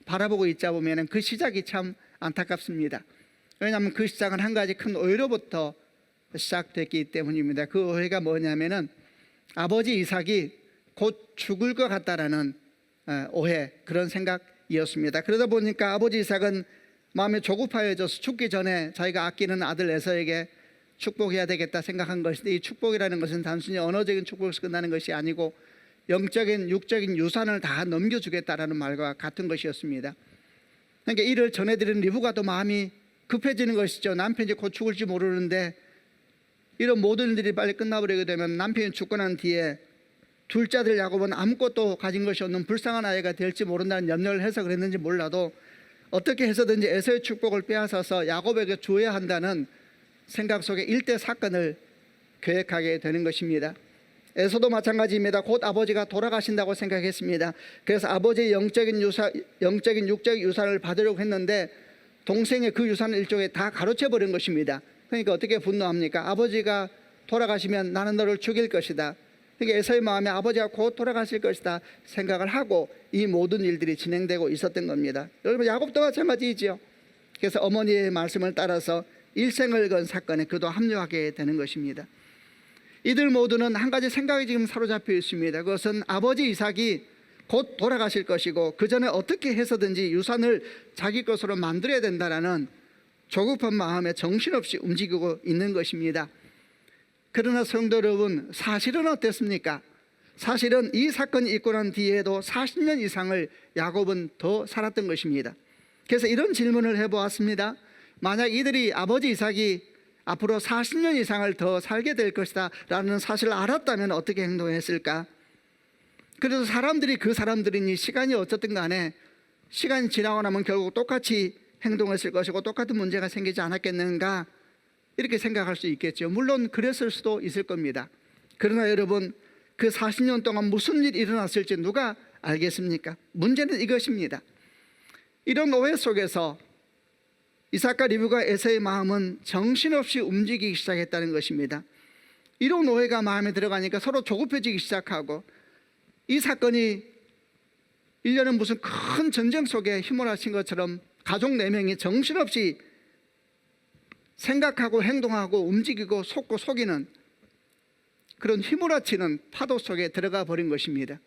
바라보고 있자 보면 그 시작이 참 안타깝습니다. 왜냐하면 그 시작은 한 가지 큰 오해로부터 시작됐기 때문입니다. 그 오해가 뭐냐면은 아버지 이삭이 곧 죽을 것 같다라는 오해, 그런 생각이었습니다. 그러다 보니까 아버지 이삭은 마음이 조급하여져서 죽기 전에 자기가 아끼는 아들 에서에게 축복해야 되겠다 생각한 것인데, 이 축복이라는 것은 단순히 언어적인 축복에서 끝나는 것이 아니고 영적인 육적인 유산을 다 넘겨주겠다라는 말과 같은 것이었습니다. 그러니까 이를 전해드리는 리브가 또 마음이 급해지는 것이죠. 남편이 곧 죽을지 모르는데 이런 모든 일들이 빨리 끝나버리게 되면 남편이 죽고 난 뒤에 둘째 아들 야곱은 아무것도 가진 것이 없는 불쌍한 아이가 될지 모른다는 염려를 해서 그랬는지 몰라도 어떻게 해서든지 에서의 축복을 빼앗아서 야곱에게 주어야 한다는 생각 속에 일대 사건을 계획하게 되는 것입니다. 에서도 마찬가지입니다. 곧 아버지가 돌아가신다고 생각했습니다. 그래서 아버지의 영적인 육적인 유산을 받으려고 했는데 동생의 그 유산을 일종의 다 가로채버린 것입니다. 그러니까 어떻게 분노합니까? 아버지가 돌아가시면 나는 너를 죽일 것이다. 그러니까 에서의 마음에 아버지가 곧 돌아가실 것이다 생각을 하고 이 모든 일들이 진행되고 있었던 겁니다. 여러분, 야곱도 마찬가지이죠. 그래서 어머니의 말씀을 따라서 일생을 건 사건에 그도 합류하게 되는 것입니다. 이들 모두는 한 가지 생각이 지금 사로잡혀 있습니다. 그것은 아버지 이삭이 곧 돌아가실 것이고 그 전에 어떻게 해서든지 유산을 자기 것으로 만들어야 된다라는 조급한 마음에 정신없이 움직이고 있는 것입니다. 그러나 성도 여러분, 사실은 어땠습니까? 사실은 이 사건이 있고 난 뒤에도 40년 이상을 야곱은 더 살았던 것입니다. 그래서 이런 질문을 해보았습니다. 만약 이들이 아버지 이삭이 앞으로 40년 이상을 더 살게 될 것이다 라는 사실을 알았다면 어떻게 행동했을까? 그래서 사람들이 그 사람들이니 시간이 어쨌든 간에 시간이 지나고 나면 결국 똑같이 행동했을 것이고 똑같은 문제가 생기지 않았겠는가, 이렇게 생각할 수 있겠죠. 물론 그랬을 수도 있을 겁니다. 그러나 여러분, 그 40년 동안 무슨 일이 일어났을지 누가 알겠습니까? 문제는 이것입니다. 이런 오해 속에서 이삭과 리브가 에서의 마음은 정신없이 움직이기 시작했다는 것입니다. 이런 오해가 마음에 들어가니까 서로 조급해지기 시작하고, 이 사건이 일련의 무슨 큰 전쟁 속에 휘몰아친 것처럼 가족 4명이 정신없이 생각하고 행동하고 움직이고 속고 속이는 그런 휘몰아치는 파도 속에 들어가 버린 것입니다.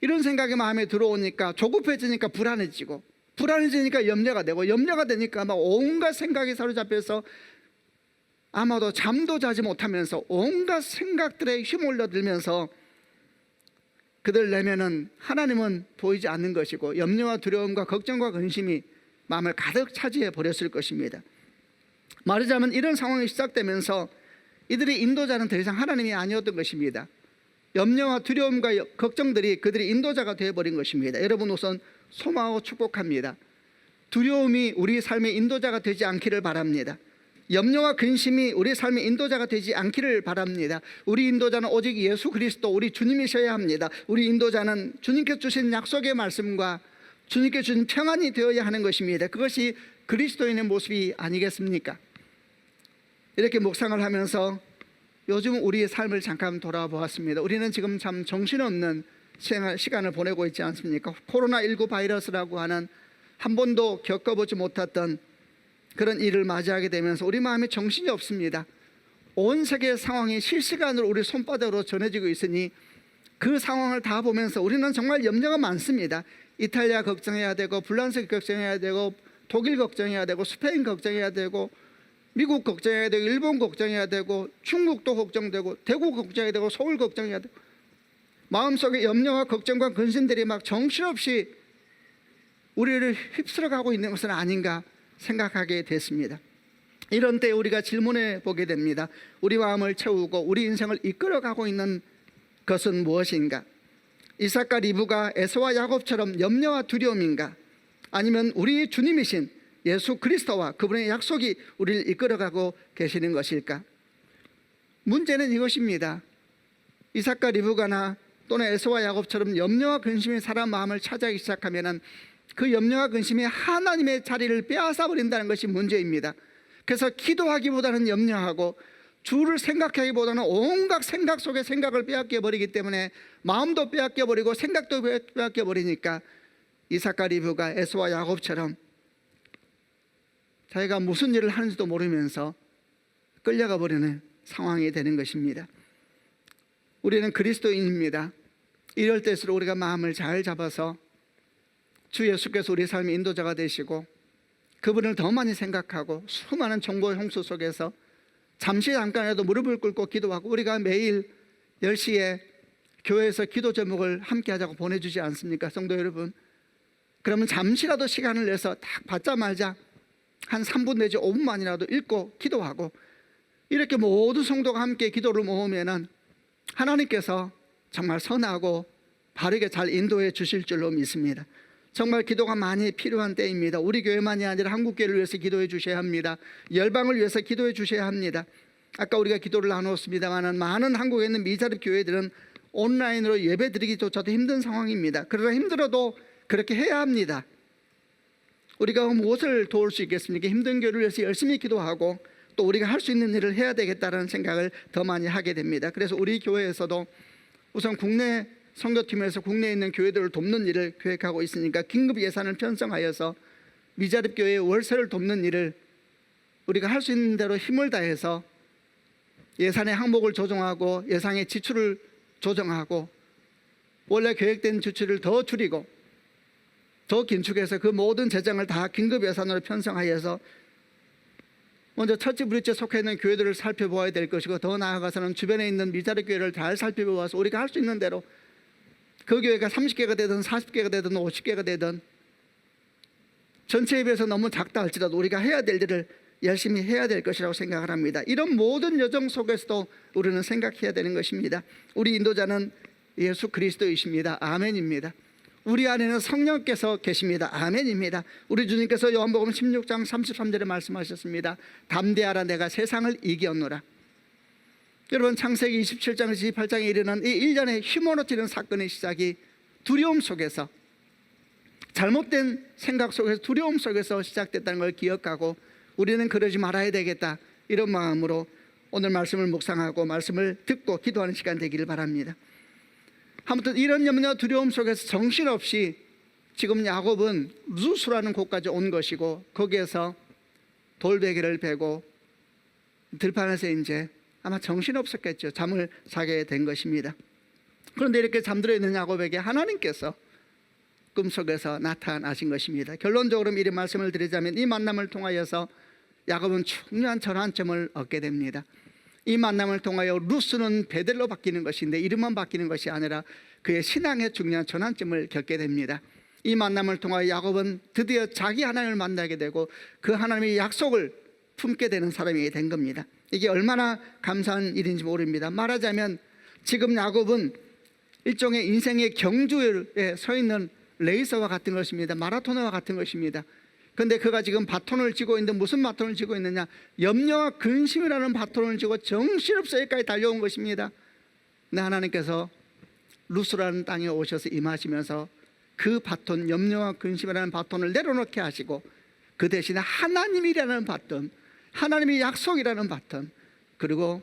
이런 생각이 마음에 들어오니까 조급해지니까 불안해지니까 염려가 되고, 염려가 되니까 막 온갖 생각이 사로잡혀서 아마도 잠도 자지 못하면서 온갖 생각들에 휘몰려들면서 그들 내면은 하나님은 보이지 않는 것이고, 염려와 두려움과 걱정과 근심이 마음을 가득 차지해 버렸을 것입니다. 말하자면 이런 상황이 시작되면서 이들의 인도자는 더 이상 하나님이 아니었던 것입니다. 염려와 두려움과 걱정들이 그들의 인도자가 되어버린 것입니다. 여러분, 우선 소망하고 축복합니다. 두려움이 우리 삶의 인도자가 되지 않기를 바랍니다. 염려와 근심이 우리 삶의 인도자가 되지 않기를 바랍니다. 우리 인도자는 오직 예수 그리스도, 우리 주님이셔야 합니다. 우리 인도자는 주님께서 주신 약속의 말씀과 주님께서 주신 평안이 되어야 하는 것입니다. 그것이 그리스도인의 모습이 아니겠습니까? 이렇게 묵상을 하면서 요즘 우리의 삶을 잠깐 돌아보았습니다. 우리는 지금 참 정신없는 시간을 보내고 있지 않습니까? 코로나19 바이러스라고 하는 한 번도 겪어보지 못했던 그런 일을 맞이하게 되면서 우리 마음에 정신이 없습니다. 온 세계의 상황이 실시간으로 우리 손바닥으로 전해지고 있으니 그 상황을 다 보면서 우리는 정말 염려가 많습니다. 이탈리아 걱정해야 되고, 불란스 걱정해야 되고, 독일 걱정해야 되고, 스페인 걱정해야 되고, 미국 걱정해야 되고, 일본 걱정해야 되고, 중국도 걱정되고, 대구 걱정해야 되고, 서울 걱정해야 되고, 마음속에 염려와 걱정과 근심들이 막 정신없이 우리를 휩쓸어가고 있는 것은 아닌가 생각하게 됐습니다. 이런 때 우리가 질문해 보게 됩니다. 우리 마음을 채우고 우리 인생을 이끌어가고 있는 것은 무엇인가? 이삭과 리브가 에서와 야곱처럼 염려와 두려움인가? 아니면 우리 주님이신 예수 그리스도와 그분의 약속이 우리를 이끌어가고 계시는 것일까? 문제는 이것입니다. 이삭과 리브가나 또는 에서와 야곱처럼 염려와 근심이 사람 마음을 차지하기 시작하면 그 염려와 근심이 하나님의 자리를 빼앗아 버린다는 것이 문제입니다. 그래서 기도하기보다는 염려하고 주를 생각하기보다는 온갖 생각 속에 생각을 빼앗겨 버리기 때문에 마음도 빼앗겨 버리고 생각도 빼앗겨 버리니까 이삭과 리브가 에서와 야곱처럼 자기가 무슨 일을 하는지도 모르면서 끌려가 버리는 상황이 되는 것입니다. 우리는 그리스도인입니다. 이럴 때일수록 우리가 마음을 잘 잡아서 주 예수께서 우리 삶의 인도자가 되시고 그분을 더 많이 생각하고 수많은 정보의 홍수 속에서 잠시 잠깐이라도 무릎을 꿇고 기도하고, 우리가 매일 10시에 교회에서 기도 제목을 함께 하자고 보내주지 않습니까? 성도 여러분, 그러면 잠시라도 시간을 내서 딱 받자마자 한 3분 내지 5분만이라도 읽고 기도하고, 이렇게 모든 성도가 함께 기도를 모으면 하나님께서 정말 선하고 바르게 잘 인도해 주실 줄로 믿습니다. 정말 기도가 많이 필요한 때입니다. 우리 교회만이 아니라 한국교회를 위해서 기도해 주셔야 합니다. 열방을 위해서 기도해 주셔야 합니다. 아까 우리가 기도를 나눴습니다만 많은 한국에 있는 미자립 교회들은 온라인으로 예배 드리기조차도 힘든 상황입니다. 그러나 힘들어도 그렇게 해야 합니다. 우리가 무엇을 도울 수 있겠습니까? 힘든 교회를 위해서 열심히 기도하고 또 우리가 할 수 있는 일을 해야 되겠다는 생각을 더 많이 하게 됩니다. 그래서 우리 교회에서도 우선 국내 선교팀에서 국내에 있는 교회들을 돕는 일을 계획하고 있으니까 긴급 예산을 편성하여서 미자립 교회의 월세를 돕는 일을 우리가 할 수 있는 대로 힘을 다해서 예산의 항목을 조정하고 예산의 지출을 조정하고 원래 계획된 지출을 더 줄이고 더 긴축해서 그 모든 재정을 다 긴급 예산으로 편성하여서 먼저 처치 브릿지에 속해 있는 교회들을 살펴보아야 될 것이고, 더 나아가서는 주변에 있는 미자립 교회를 잘 살펴보아서 우리가 할 수 있는 대로 그 교회가 30개가 되든 40개가 되든 50개가 되든 전체에 비해서 너무 작다 할지라도 우리가 해야 될 일을 열심히 해야 될 것이라고 생각을 합니다. 이런 모든 여정 속에서도 우리는 생각해야 되는 것입니다. 우리 인도자는 예수 그리스도이십니다. 아멘입니다. 우리 안에는 성령께서 계십니다. 아멘입니다. 우리 주님께서 요한복음 16장 33절에 말씀하셨습니다. 담대하라, 내가 세상을 이겼노라. 여러분, 창세기 27장에서 28장에 이르는 이 1년의 휘몰아치는 사건의 시작이 두려움 속에서, 잘못된 생각 속에서, 두려움 속에서 시작됐다는 걸 기억하고 우리는 그러지 말아야 되겠다, 이런 마음으로 오늘 말씀을 묵상하고 말씀을 듣고 기도하는 시간 되기를 바랍니다. 아무튼 이런 염려 두려움 속에서 정신없이 지금 야곱은 루스라는 곳까지 온 것이고, 거기에서 돌베개를 베고 들판에서 이제 아마 정신없었겠죠. 잠을 자게 된 것입니다. 그런데 이렇게 잠들어 있는 야곱에게 하나님께서 꿈속에서 나타나신 것입니다. 결론적으로 미리 말씀을 드리자면, 이 만남을 통하여서 야곱은 중요한 전환점을 얻게 됩니다. 이 만남을 통하여 루스는 베델로 바뀌는 것인데, 이름만 바뀌는 것이 아니라 그의 신앙의 중요한 전환점을 겪게 됩니다. 이 만남을 통하여 야곱은 드디어 자기 하나님을 만나게 되고 그 하나님의 약속을 품게 되는 사람이 된 겁니다. 이게 얼마나 감사한 일인지 모릅니다. 말하자면 지금 야곱은 일종의 인생의 경주에 서 있는 레이서와 같은 것입니다. 마라토너와 같은 것입니다. 그런데 그가 지금 바톤을 쥐고 있는데, 무슨 바톤을 쥐고 있느냐, 염려와 근심이라는 바톤을 쥐고 정신없이 여기까지 달려온 것입니다. 근데 하나님께서 루스라는 땅에 오셔서 임하시면서 그 바톤, 염려와 근심이라는 바톤을 내려놓게 하시고, 그 대신에 하나님이라는 바톤, 하나님의 약속이라는 바톤, 그리고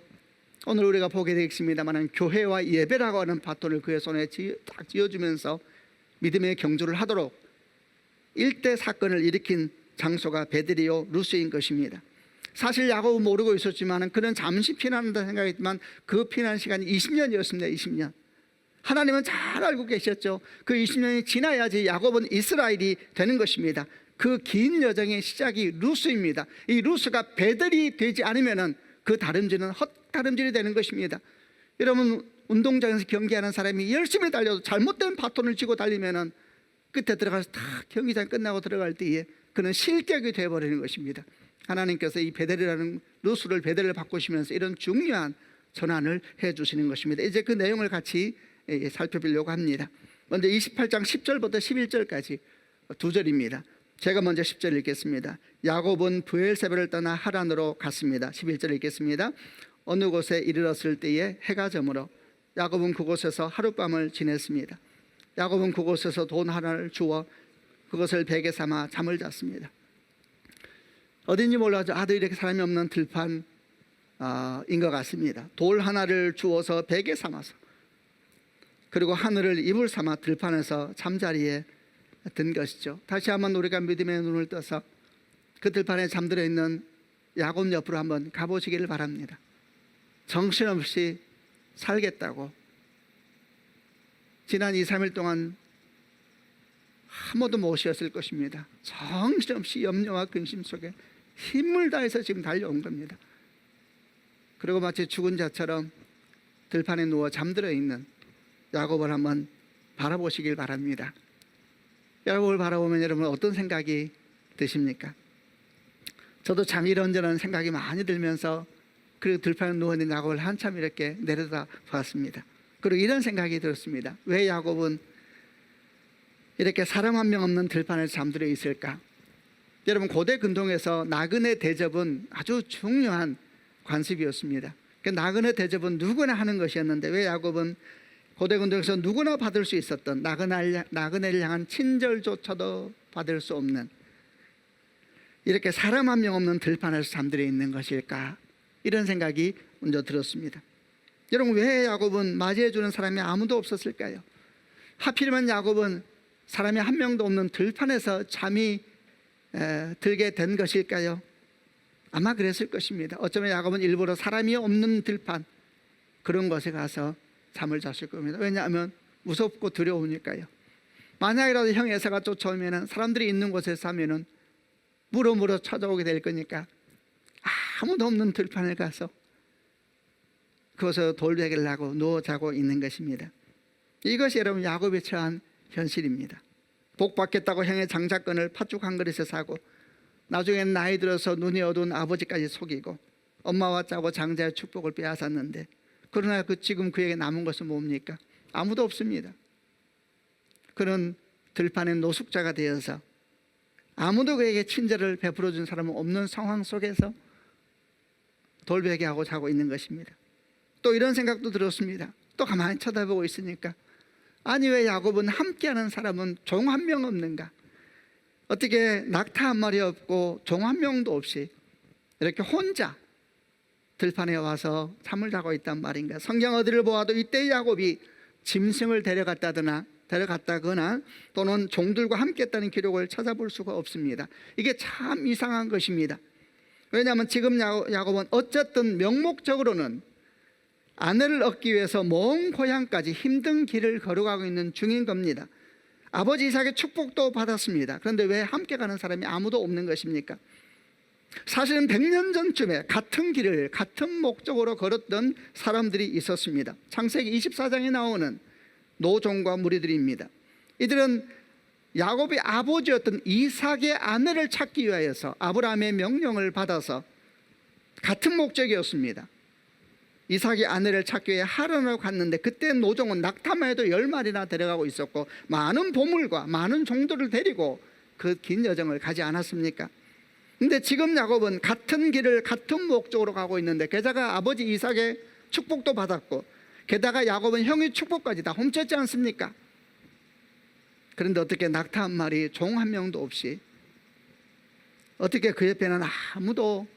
오늘 우리가 보게 되겠습니다만 교회와 예배라고 하는 바톤을 그의 손에 딱 쥐어주면서 믿음의 경주를 하도록 일대 사건을 일으킨 장소가 베델이요 루스인 것입니다. 사실 야곱은 모르고 있었지만 그는 잠시 피난한다 생각했지만 그 피난 시간이 20년이었습니다. 20년. 하나님은 잘 알고 계셨죠. 그 20년이 지나야지 야곱은 이스라엘이 되는 것입니다. 그 긴 여정의 시작이 루스입니다. 이 루스가 베델이 되지 않으면 그 다름질은 헛다름질이 되는 것입니다. 여러분, 운동장에서 경기하는 사람이 열심히 달려도 잘못된 바톤을 쥐고 달리면 끝에 들어가서 다 경기장 끝나고 들어갈 때에 그는 실격이 되어버리는 것입니다. 하나님께서 이 베델이라는 루스를 베델을 바꾸시면서 이런 중요한 전환을 해주시는 것입니다. 이제 그 내용을 같이 살펴보려고 합니다. 먼저 28장 10절부터 11절까지 두 절입니다. 제가 먼저 10절 읽겠습니다. 야곱은 브엘세바를 떠나 하란으로 갔습니다. 11절 읽겠습니다. 어느 곳에 이르렀을 때에 해가 저물어 야곱은 그곳에서 하룻밤을 지냈습니다. 야곱은 그곳에서 돈 하나를 주어 그것을 베개 삼아 잠을 잤습니다. 어딘지 몰라도 아주 이렇게 사람이 없는 들판인 것 같습니다. 돌 하나를 주어서 베개 삼아서, 그리고 하늘을 이불 삼아 들판에서 잠자리에 든 것이죠. 다시 한번 우리가 믿음의 눈을 떠서 그 들판에 잠들어 있는 야곱 옆으로 한번 가보시기를 바랍니다. 정신없이 살겠다고 지난 2, 3일 동안 한 번도 못 쉬었을 것입니다. 정신없이 염려와 근심 속에 힘을 다해서 지금 달려온 겁니다. 그리고 마치 죽은 자처럼 들판에 누워 잠들어 있는 야곱을 한번 바라보시길 바랍니다. 야곱을 바라보면 여러분 어떤 생각이 드십니까? 저도 참 이런저런 생각이 많이 들면서 그리고 들판에 누워있는 야곱을 한참 이렇게 내려다 봤습니다. 그리고 이런 생각이 들었습니다. 왜 야곱은 이렇게 사람 한 명 없는 들판에 잠들어 있을까? 여러분, 고대 근동에서 나그네 대접은 아주 중요한 관습이었습니다. 나그네 대접은 누구나 하는 것이었는데, 왜 야곱은 고대 근동에서 누구나 받을 수 있었던 나그네를 향한 친절조차도 받을 수 없는 이렇게 사람 한 명 없는 들판에서 잠들어 있는 것일까? 이런 생각이 먼저 들었습니다. 여러분, 왜 야곱은 맞이해주는 사람이 아무도 없었을까요? 하필이면 야곱은 사람이 한 명도 없는 들판에서 잠이 들게 된 것일까요? 아마 그랬을 것입니다. 어쩌면 야곱은 일부러 사람이 없는 들판, 그런 곳에 가서 잠을 잤을 겁니다. 왜냐하면 무섭고 두려우니까요. 만약이라도 형 에사가 쫓아오면 사람들이 있는 곳에 사면은 물어 찾아오게 될 거니까 아무도 없는 들판에 가서 그것을 돌베개를 하고 누워 자고 있는 것입니다. 이것이 여러분 야곱이 처한 현실입니다. 복 받겠다고 형의 장자권을 팥죽 한 그릇에 사고 나중엔 나이 들어서 눈이 어두운 아버지까지 속이고 엄마와 짜고 장자의 축복을 빼앗았는데, 그러나 지금 그에게 남은 것은 뭡니까? 아무도 없습니다. 그는 들판의 노숙자가 되어서 아무도 그에게 친절을 베풀어 준 사람은 없는 상황 속에서 돌베개하고 자고 있는 것입니다. 또 이런 생각도 들었습니다. 또 가만히 쳐다보고 있으니까, 아니 왜 야곱은 함께하는 사람은 종 한 명 없는가? 어떻게 낙타 한 마리 없고 종 한 명도 없이 이렇게 혼자 들판에 와서 잠을 자고 있단 말인가? 성경 어디를 보아도 이때 야곱이 짐승을 데려갔다거나 또는 종들과 함께 했다는 기록을 찾아볼 수가 없습니다. 이게 참 이상한 것입니다. 왜냐하면 지금 야곱은 어쨌든 명목적으로는 아내를 얻기 위해서 먼 고향까지 힘든 길을 걸어가고 있는 중인 겁니다. 아버지 이삭의 축복도 받았습니다. 그런데 왜 함께 가는 사람이 아무도 없는 것입니까? 사실은 100년 전쯤에 같은 길을 같은 목적으로 걸었던 사람들이 있었습니다. 창세기 24장에 나오는 노종과 무리들입니다. 이들은 야곱의 아버지였던 이삭의 아내를 찾기 위하여서 아브라함의 명령을 받아서 같은 목적이었습니다. 이삭의 아내를 찾기 위해 하란으로 갔는데 그때 노종은 낙타만 해도 10마리나 데려가고 있었고 많은 보물과 많은 종들을 데리고 그 긴 여정을 가지 않았습니까? 근데 지금 야곱은 같은 길을 같은 목적으로 가고 있는데 게다가 아버지 이삭의 축복도 받았고 게다가 야곱은 형의 축복까지 다 훔쳤지 않습니까? 그런데 어떻게 낙타 한 마리, 종 한 명도 없이 어떻게 그 옆에는 아무도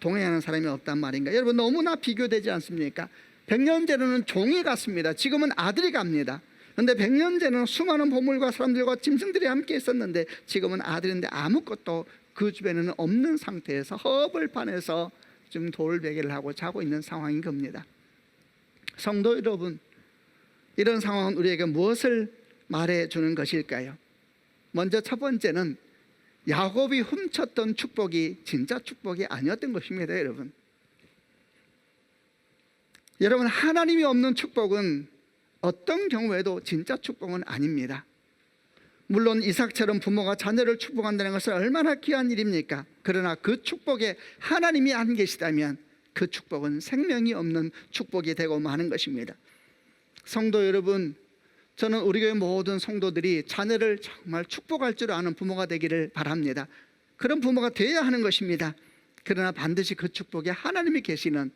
동행하는 사람이 없단 말인가? 여러분 너무나 비교되지 않습니까? 100년 전에는 종이 갔습니다. 지금은 아들이 갑니다. 그런데 100년 전에는 수많은 보물과 사람들과 짐승들이 함께 있었는데 지금은 아들인데 아무것도 그 주변에는 없는 상태에서 허벌판에서 지금 돌베개를 하고 자고 있는 상황인 겁니다. 성도 여러분, 이런 상황은 우리에게 무엇을 말해주는 것일까요? 먼저 첫 번째는 야곱이 훔쳤던 축복이 진짜 축복이 아니었던 것입니다. 여러분 하나님이 없는 축복은 어떤 경우에도 진짜 축복은 아닙니다. 물론 이삭처럼 부모가 자녀를 축복한다는 것은 얼마나 귀한 일입니까? 그러나 그 축복에 하나님이 안 계시다면 그 축복은 생명이 없는 축복이 되고 마는 것입니다. 성도 여러분, 저는 우리 교회 모든 성도들이 자녀를 정말 축복할 줄 아는 부모가 되기를 바랍니다. 그런 부모가 되어야 하는 것입니다. 그러나 반드시 그 축복에 하나님이 계시는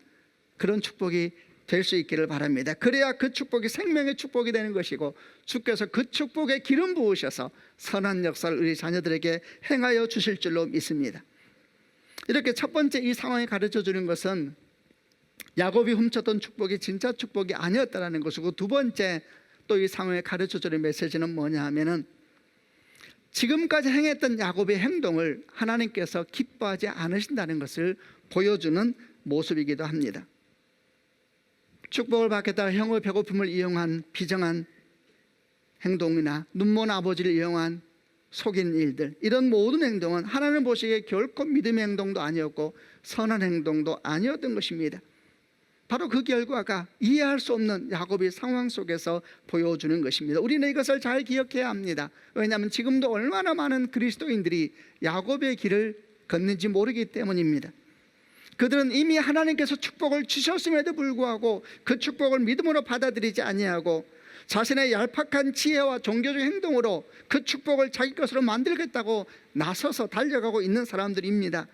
그런 축복이 될 수 있기를 바랍니다. 그래야 그 축복이 생명의 축복이 되는 것이고 주께서 그 축복에 기름 부으셔서 선한 역사를 우리 자녀들에게 행하여 주실 줄로 믿습니다. 이렇게 첫 번째 이 상황이 가르쳐 주는 것은 야곱이 훔쳤던 축복이 진짜 축복이 아니었다는 것이고, 두 번째 또 이 상황에 가르쳐 주는 메시지는 뭐냐 하면은 지금까지 행했던 야곱의 행동을 하나님께서 기뻐하지 않으신다는 것을 보여주는 모습이기도 합니다. 축복을 받겠다 형의 배고픔을 이용한 비정한 행동이나 눈먼 아버지를 이용한 속인 일들, 이런 모든 행동은 하나님 보시기에 결코 믿음의 행동도 아니었고 선한 행동도 아니었던 것입니다. 바로 그 결과가 이해할 수 없는 야곱의 상황 속에서 보여주는 것입니다. 우리는 이것을 잘 기억해야 합니다. 왜냐하면 지금도 얼마나 많은 그리스도인들이 야곱의 길을 걷는지 모르기 때문입니다. 그들은 이미 하나님께서 축복을 주셨음에도 불구하고 그 축복을 믿음으로 받아들이지 아니하고 자신의 얄팍한 지혜와 종교적 행동으로 그 축복을 자기 것으로 만들겠다고 나서서 달려가고 있는 사람들입니다.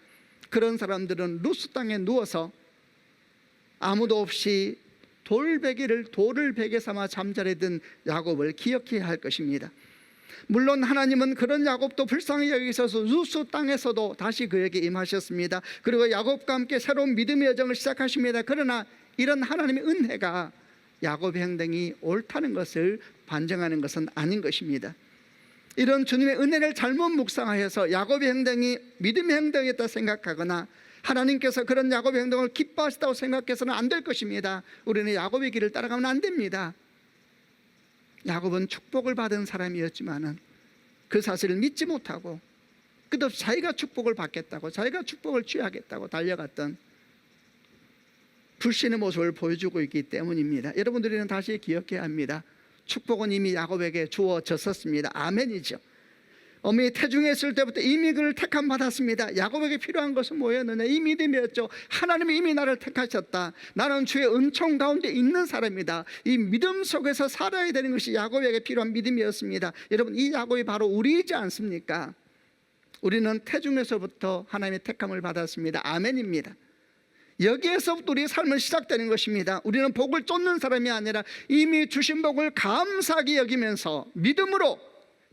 그런 사람들은 루스 땅에 누워서 아무도 없이 돌을 베개 삼아 잠자리던 야곱을 기억해야 할 것입니다. 물론 하나님은 그런 야곱도 불쌍히 여기셔서 루스 땅에서도 다시 그에게 임하셨습니다. 그리고 야곱과 함께 새로운 믿음의 여정을 시작하십니다. 그러나 이런 하나님의 은혜가 야곱의 행동이 옳다는 것을 반증하는 것은 아닌 것입니다. 이런 주님의 은혜를 잘못 묵상하여서 야곱의 행동이 믿음의 행동이었다 생각하거나 하나님께서 그런 야곱의 행동을 기뻐하시다고 생각해서는 안 될 것입니다. 우리는 야곱의 길을 따라가면 안 됩니다. 야곱은 축복을 받은 사람이었지만은 그 사실을 믿지 못하고 끝없이 자기가 축복을 받겠다고, 자기가 축복을 취하겠다고 달려갔던 불신의 모습을 보여주고 있기 때문입니다. 여러분들은 다시 기억해야 합니다. 축복은 이미 야곱에게 주어졌었습니다. 아멘이죠. 어머니 태중에 있을 때부터 이미 그를 택함 받았습니다. 야곱에게 필요한 것은 뭐였느냐? 이 믿음이었죠. 하나님이 이미 나를 택하셨다. 나는 주의 은총 가운데 있는 사람이다. 이 믿음 속에서 살아야 되는 것이 야곱에게 필요한 믿음이었습니다. 여러분, 이 야곱이 바로 우리이지 않습니까? 우리는 태중에서부터 하나님의 택함을 받았습니다. 아멘입니다. 여기에서부터 우리의 삶은 시작되는 것입니다. 우리는 복을 쫓는 사람이 아니라 이미 주신 복을 감사하게 여기면서 믿음으로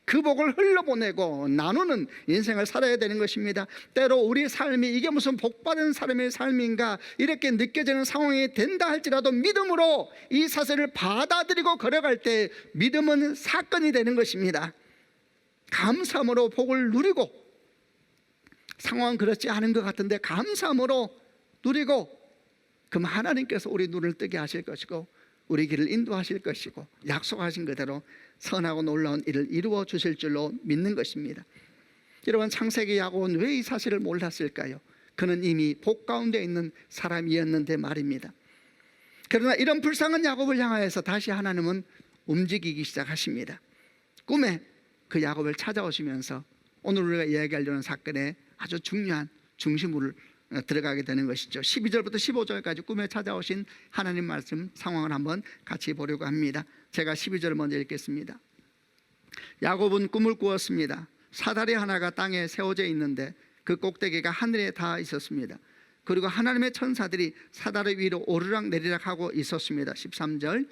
그 복을 흘려보내고 나누는 인생을 살아야 되는 것입니다. 때로 우리 삶이 이게 무슨 복받은 사람의 삶인가 이렇게 느껴지는 상황이 된다 할지라도 믿음으로 이 사실을 받아들이고 걸어갈 때 믿음은 사건이 되는 것입니다. 감사함으로 복을 누리고, 상황은 그렇지 않은 것 같은데 감사함으로 누리고, 그럼 하나님께서 우리 눈을 뜨게 하실 것이고 우리 길을 인도하실 것이고 약속하신 그대로 선하고 놀라운 일을 이루어 주실 줄로 믿는 것입니다. 여러분, 창세기 야곱은 왜 이 사실을 몰랐을까요? 그는 이미 복 가운데 있는 사람이었는데 말입니다. 그러나 이런 불쌍한 야곱을 향하여서 다시 하나님은 움직이기 시작하십니다. 꿈에 그 야곱을 찾아오시면서 오늘 우리가 이야기하려는 사건의 아주 중요한 중심으로 들어가게 되는 것이죠. 12절부터 15절까지 꿈에 찾아오신 하나님 말씀 상황을 한번 같이 보려고 합니다. 제가 12절을 먼저 읽겠습니다. 야곱은 꿈을 꾸었습니다. 사다리 하나가 땅에 세워져 있는데 그 꼭대기가 하늘에 닿아 있었습니다. 그리고 하나님의 천사들이 사다리 위로 오르락 내리락 하고 있었습니다. 13절,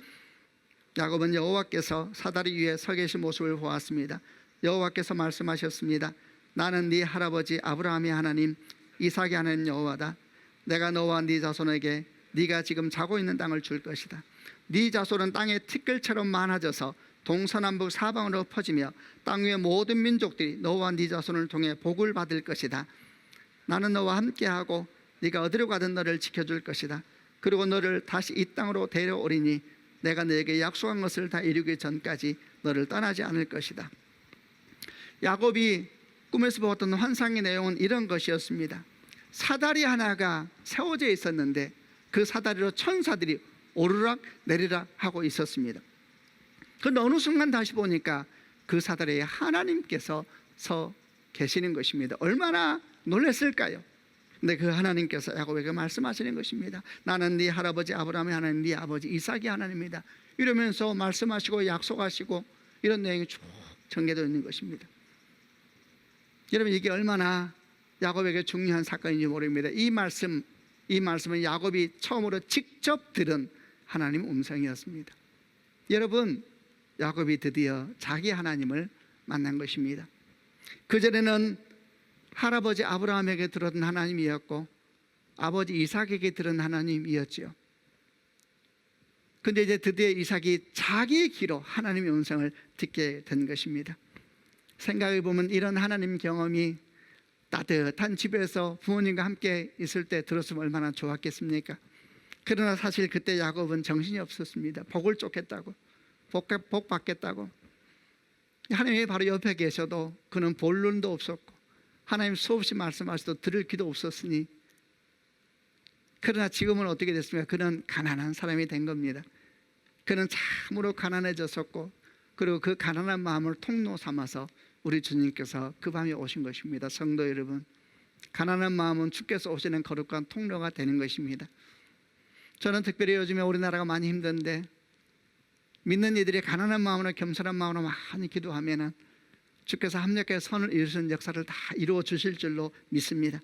야곱은 여호와께서 사다리 위에 서 계신 모습을 보았습니다. 여호와께서 말씀하셨습니다. 나는 네 할아버지 아브라함의 하나님, 이삭의 하나님 여호와다. 내가 너와 네 자손에게 네가 지금 자고 있는 땅을 줄 것이다. 네 자손은 땅의 티끌처럼 많아져서 동서남북 사방으로 퍼지며 땅 위의 모든 민족들이 너와 네 자손을 통해 복을 받을 것이다. 나는 너와 함께하고 네가 어디로 가든 너를 지켜줄 것이다. 그리고 너를 다시 이 땅으로 데려오리니 내가 너에게 약속한 것을 다 이루기 전까지 너를 떠나지 않을 것이다. 야곱이 꿈에서 보았던 환상의 내용은 이런 것이었습니다. 사다리 하나가 세워져 있었는데 그 사다리로 천사들이 오르락 내리락 하고 있었습니다. 그런데 어느 순간 다시 보니까 그 사다리에 하나님께서 서 계시는 것입니다. 얼마나 놀랐을까요? 근데 그 하나님께서 야곱에게 말씀하시는 것입니다. 나는 네 할아버지 아브라함의 하나님, 네 아버지 이삭의 하나님이다. 이러면서 말씀하시고 약속하시고 이런 내용이 쭉 전개되어 있는 것입니다. 여러분, 이게 얼마나 야곱에게 중요한 사건인지 모릅니다. 이 말씀은 야곱이 처음으로 직접 들은 하나님 음성이었습니다. 여러분, 야곱이 드디어 자기 하나님을 만난 것입니다. 그전에는 할아버지 아브라함에게 들었던 하나님이었고 아버지 이삭에게 들은 하나님이었지요. 그런데 이제 드디어 이삭이 자기의 귀로 하나님의 음성을 듣게 된 것입니다. 생각해 보면 이런 하나님 경험이 따뜻한 집에서 부모님과 함께 있을 때 들었으면 얼마나 좋았겠습니까? 그러나 사실 그때 야곱은 정신이 없었습니다. 복을 쫓겠다고, 복 받겠다고. 하나님이 바로 옆에 계셔도 그는 볼 눈도 없었고 하나님 수없이 말씀하셔도 들을 귀도 없었으니, 그러나 지금은 어떻게 됐습니까? 그는 가난한 사람이 된 겁니다. 그는 참으로 가난해졌었고, 그리고 그 가난한 마음을 통로 삼아서 우리 주님께서 그 밤에 오신 것입니다. 성도 여러분, 가난한 마음은 주께서 오시는 거룩한 통로가 되는 것입니다. 저는 특별히 요즘에 우리나라가 많이 힘든데 믿는 이들이 가난한 마음으로 겸손한 마음으로 많이 기도하면은 주께서 합력해 선을 이루시는 역사를 다 이루어 주실 줄로 믿습니다.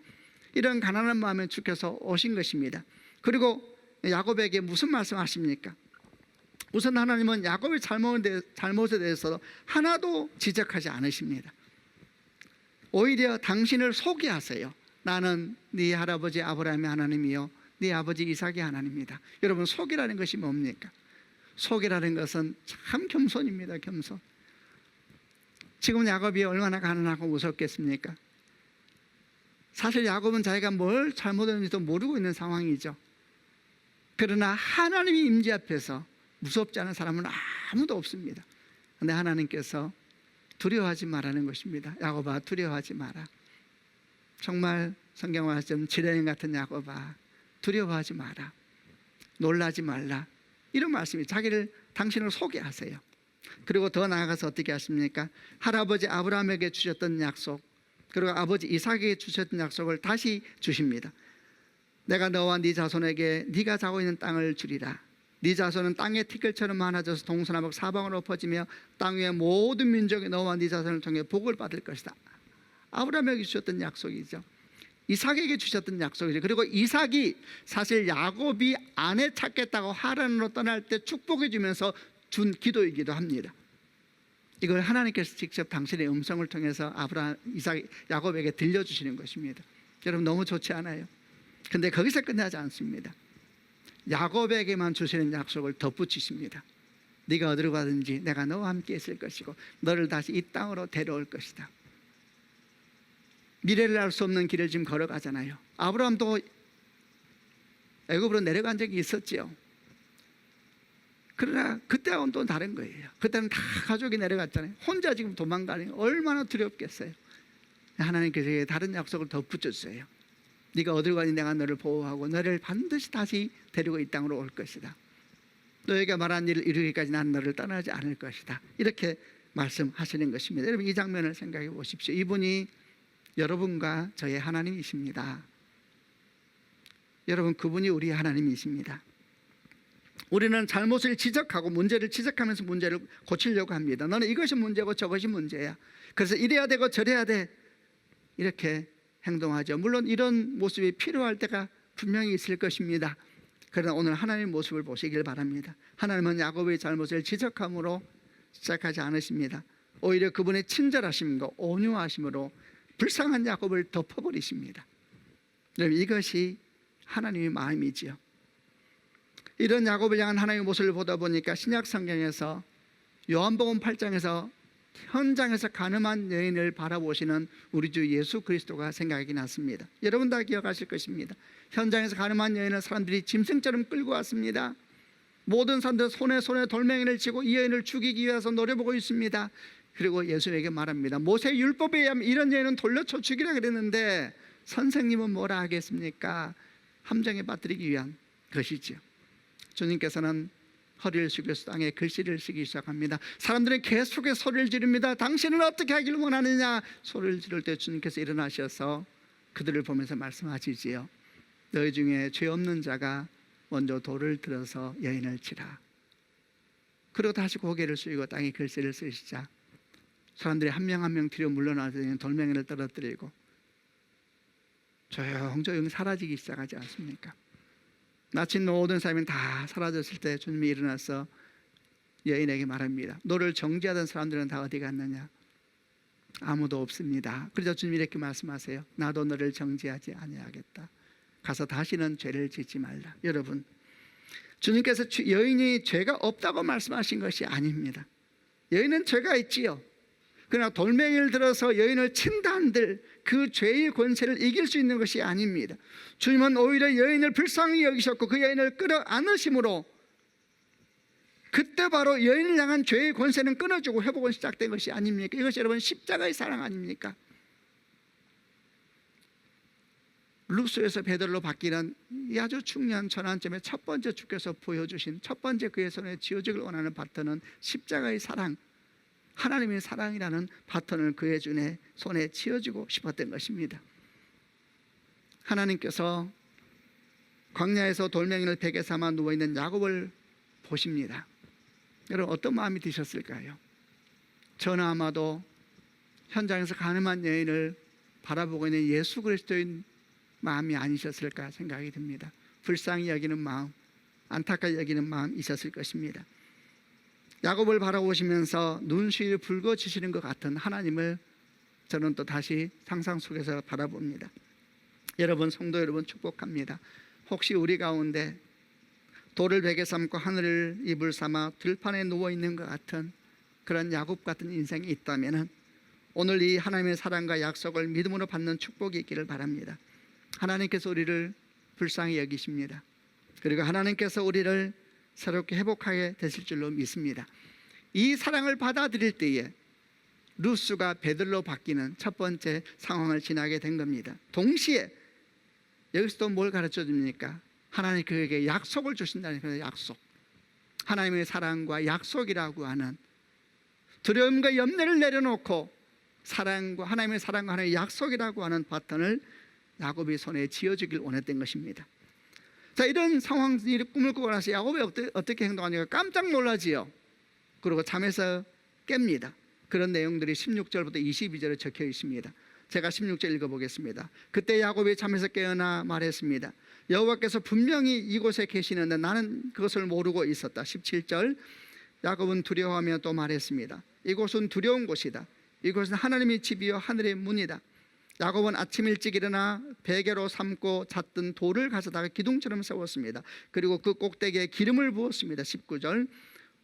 이런 가난한 마음에 주께서 오신 것입니다. 그리고 야곱에게 무슨 말씀하십니까? 우선 하나님은 야곱의 잘못에 대해서 하나도 지적하지 않으십니다. 오히려 당신을 소개하세요. 나는 네 할아버지 아브라함의 하나님이요 네 아버지 이삭의 하나님이다. 여러분, 소개라는 것이 뭡니까? 소개라는 것은 참 겸손입니다. 겸손. 지금 야곱이 얼마나 가난하고 무섭겠습니까? 사실 야곱은 자기가 뭘 잘못했는지도 모르고 있는 상황이죠. 그러나 하나님의 임재 앞에서 무섭지 않은 사람은 아무도 없습니다. 그런데 하나님께서 두려워하지 말라는 것입니다. 야곱아, 두려워하지 마라. 정말 성경 말씀 지뢰인 같은 야곱아, 두려워하지 마라. 놀라지 말라. 이런 말씀이 당신을 소개하세요. 그리고 더 나아가서 어떻게 하십니까? 할아버지 아브라함에게 주셨던 약속, 그리고 아버지 이삭에게 주셨던 약속을 다시 주십니다. 내가 너와 네 자손에게 네가 자고 있는 땅을 주리라. 네 자손은 땅의 티끌처럼 많아져서 동서남북 사방으로 퍼지며 땅 위의 모든 민족이 너와 네 자손을 통해 복을 받을 것이다. 아브라함에게 주셨던 약속이죠. 이삭에게 주셨던 약속이죠. 그리고 이삭이 사실 야곱이 아내 찾겠다고 하란으로 떠날 때 축복해 주면서 준 기도이기도 합니다. 이걸 하나님께서 직접 당신의 음성을 통해서 아브라함, 이삭, 야곱에게 들려주시는 것입니다. 여러분 너무 좋지 않아요? 근데 거기서 끝나지 않습니다. 야곱에게만 주시는 약속을 덧붙이십니다. 네가 어디로 가든지 내가 너와 함께 있을 것이고 너를 다시 이 땅으로 데려올 것이다. 미래를 알 수 없는 길을 지금 걸어가잖아요. 아브라함도 애굽으로 내려간 적이 있었지요. 그러나 그때하고는 또 다른 거예요. 그때는 다 가족이 내려갔잖아요. 혼자 지금 도망가니 얼마나 두렵겠어요. 하나님께서 다른 약속을 덧붙여주세요. 네가 어디로 가니 내가 너를 보호하고 너를 반드시 다시 데리고 이 땅으로 올 것이다. 너에게 말한 일을 이루기까지 난 너를 떠나지 않을 것이다. 이렇게 말씀하시는 것입니다. 여러분 이 장면을 생각해 보십시오. 이분이 여러분과 저의 하나님이십니다. 여러분 그분이 우리 하나님이십니다. 우리는 잘못을 지적하고 문제를 지적하면서 문제를 고치려고 합니다. 너는 이것이 문제고 저것이 문제야. 그래서 이래야 되고 저래야 돼. 이렇게 행동하죠. 물론 이런 모습이 필요할 때가 분명히 있을 것입니다. 그러나 오늘 하나님의 모습을 보시길 바랍니다. 하나님은 야곱의 잘못을 지적함으로 시작하지 않으십니다. 오히려 그분의 친절하심과 온유하심으로 불쌍한 야곱을 덮어버리십니다. 여러분 이것이 하나님의 마음이지요. 이런 야곱을 향한 하나님의 모습을 보다 보니까 신약 성경에서 요한복음 8장에서 현장에서 가늠한 여인을 바라보시는 우리 주 예수 그리스도가 생각이 났습니다. 여러분 다 기억하실 것입니다. 현장에서 가늠한 여인을 사람들이 짐승처럼 끌고 왔습니다. 모든 사람들 손에 돌멩이를 쥐고 이 여인을 죽이기 위해서 노려보고 있습니다. 그리고 예수에게 말합니다. 모세 율법에 의하면 이런 여인은 돌려쳐 죽이라 그랬는데 선생님은 뭐라 하겠습니까? 함정에 빠뜨리기 위한 것이지요. 주님께서는 허리를 숙여서 땅에 글씨를 쓰기 시작합니다. 사람들은 계속해서 소리를 지릅니다. 당신은 어떻게 하기를 원하느냐? 소리를 지를 때 주님께서 일어나셔서 그들을 보면서 말씀하시지요. 너희 중에 죄 없는 자가 먼저 돌을 들어서 여인을 치라. 그리고 다시 고개를 숙이고 땅에 글씨를 쓰시자 사람들이 한 명 한 명 뒤로 물러나서 돌멩이를 떨어뜨리고 조용조용 사라지기 시작하지 않습니까? 마치 모든 사람이 다 사라졌을 때 주님이 일어나서 여인에게 말합니다. 너를 정죄하던 사람들은 다 어디 갔느냐? 아무도 없습니다. 그래서 주님이 이렇게 말씀하세요. 나도 너를 정죄하지 아니하겠다. 가서 다시는 죄를 짓지 말라. 여러분 주님께서 여인이 죄가 없다고 말씀하신 것이 아닙니다. 여인은 죄가 있지요. 그러나 돌멩이를 들어서 여인을 친다 한들 그 죄의 권세를 이길 수 있는 것이 아닙니다. 주님은 오히려 여인을 불쌍히 여기셨고 그 여인을 끌어안으심으로 그때 바로 여인을 향한 죄의 권세는 끊어주고 회복은 시작된 것이 아닙니까? 이것이 여러분 십자가의 사랑 아닙니까? 루스에서 베드로로 바뀌는 이 아주 중요한 전환점의 첫 번째 주께서 보여주신 첫 번째 그의 손에 쥐어주길 원하는 바톤은 십자가의 사랑, 하나님의 사랑이라는 바톤을 그의 손에 쥐어주고 싶었던 것입니다. 하나님께서 광야에서 돌멩이를 베개 삼아 누워있는 야곱을 보십니다. 여러분 어떤 마음이 드셨을까요? 저는 아마도 현장에서 가늠한 여인을 바라보고 있는 예수 그리스도인 마음이 아니셨을까 생각이 듭니다. 불쌍히 여기는 마음, 안타까이 여기는 마음 있었을 것입니다. 야곱을 바라보시면서 눈시를 붉어지시는 것 같은 하나님을 저는 또 다시 상상 속에서 바라봅니다. 여러분 성도 여러분 축복합니다. 혹시 우리 가운데 돌을 베개 삼고 하늘을 이불 삼아 들판에 누워있는 것 같은 그런 야곱 같은 인생이 있다면 오늘 이 하나님의 사랑과 약속을 믿음으로 받는 축복이 있기를 바랍니다. 하나님께서 우리를 불쌍히 여기십니다. 그리고 하나님께서 우리를 새롭게 회복하게 되실 줄로 믿습니다. 이 사랑을 받아들일 때에 루스가 베들로 바뀌는 첫 번째 상황을 지나게 된 겁니다. 동시에 여기서 또 뭘 가르쳐 줍니까? 하나님 그에게 약속을 주신다는 그런 약속, 하나님의 사랑과 약속이라고 하는 두려움과 염려를 내려놓고 사랑과 하나님의 사랑과 하나님의 약속이라고 하는 바톤을 야곱의 손에 쥐어주길 원했던 것입니다. 자, 이런 상황이 꿈을 꾸고 나서 야곱이 어떻게 행동하니까 깜짝 놀라지요. 그리고 잠에서 깹니다. 그런 내용들이 16절부터 22절에 적혀 있습니다. 제가 16절 읽어보겠습니다. 그때 야곱이 잠에서 깨어나 말했습니다. 여호와께서 분명히 이곳에 계시는데 나는 그것을 모르고 있었다. 17절 야곱은 두려워하며 또 말했습니다. 이곳은 두려운 곳이다. 이곳은 하나님의 집이요 하늘의 문이다. 야곱은 아침 일찍 일어나 베개로 삼고 잤던 돌을 가져다가 기둥처럼 세웠습니다. 그리고 그 꼭대기에 기름을 부었습니다. 19절,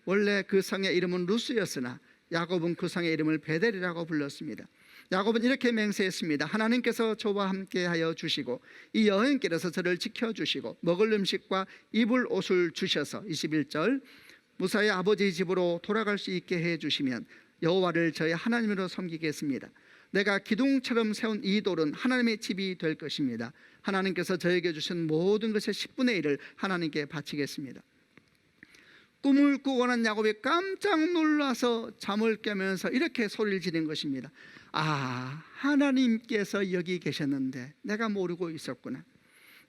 원래 그 성의 이름은 루스였으나 야곱은 그 성의 이름을 베델이라고 불렀습니다. 야곱은 이렇게 맹세했습니다. 하나님께서 저와 함께하여 주시고 이 여행길에서 저를 지켜주시고 먹을 음식과 입을 옷을 주셔서 21절, 무사히 아버지 집으로 돌아갈 수 있게 해주시면 여호와를 저희 하나님으로 섬기겠습니다. 내가 기둥처럼 세운 이 돌은 하나님의 집이 될 것입니다. 하나님께서 저에게 주신 모든 것의 10분의 1을 하나님께 바치겠습니다. 꿈을 꾸고 난 야곱이 깜짝 놀라서 잠을 깨면서 이렇게 소리를 지른 것입니다. 아, 하나님께서 여기 계셨는데 내가 모르고 있었구나.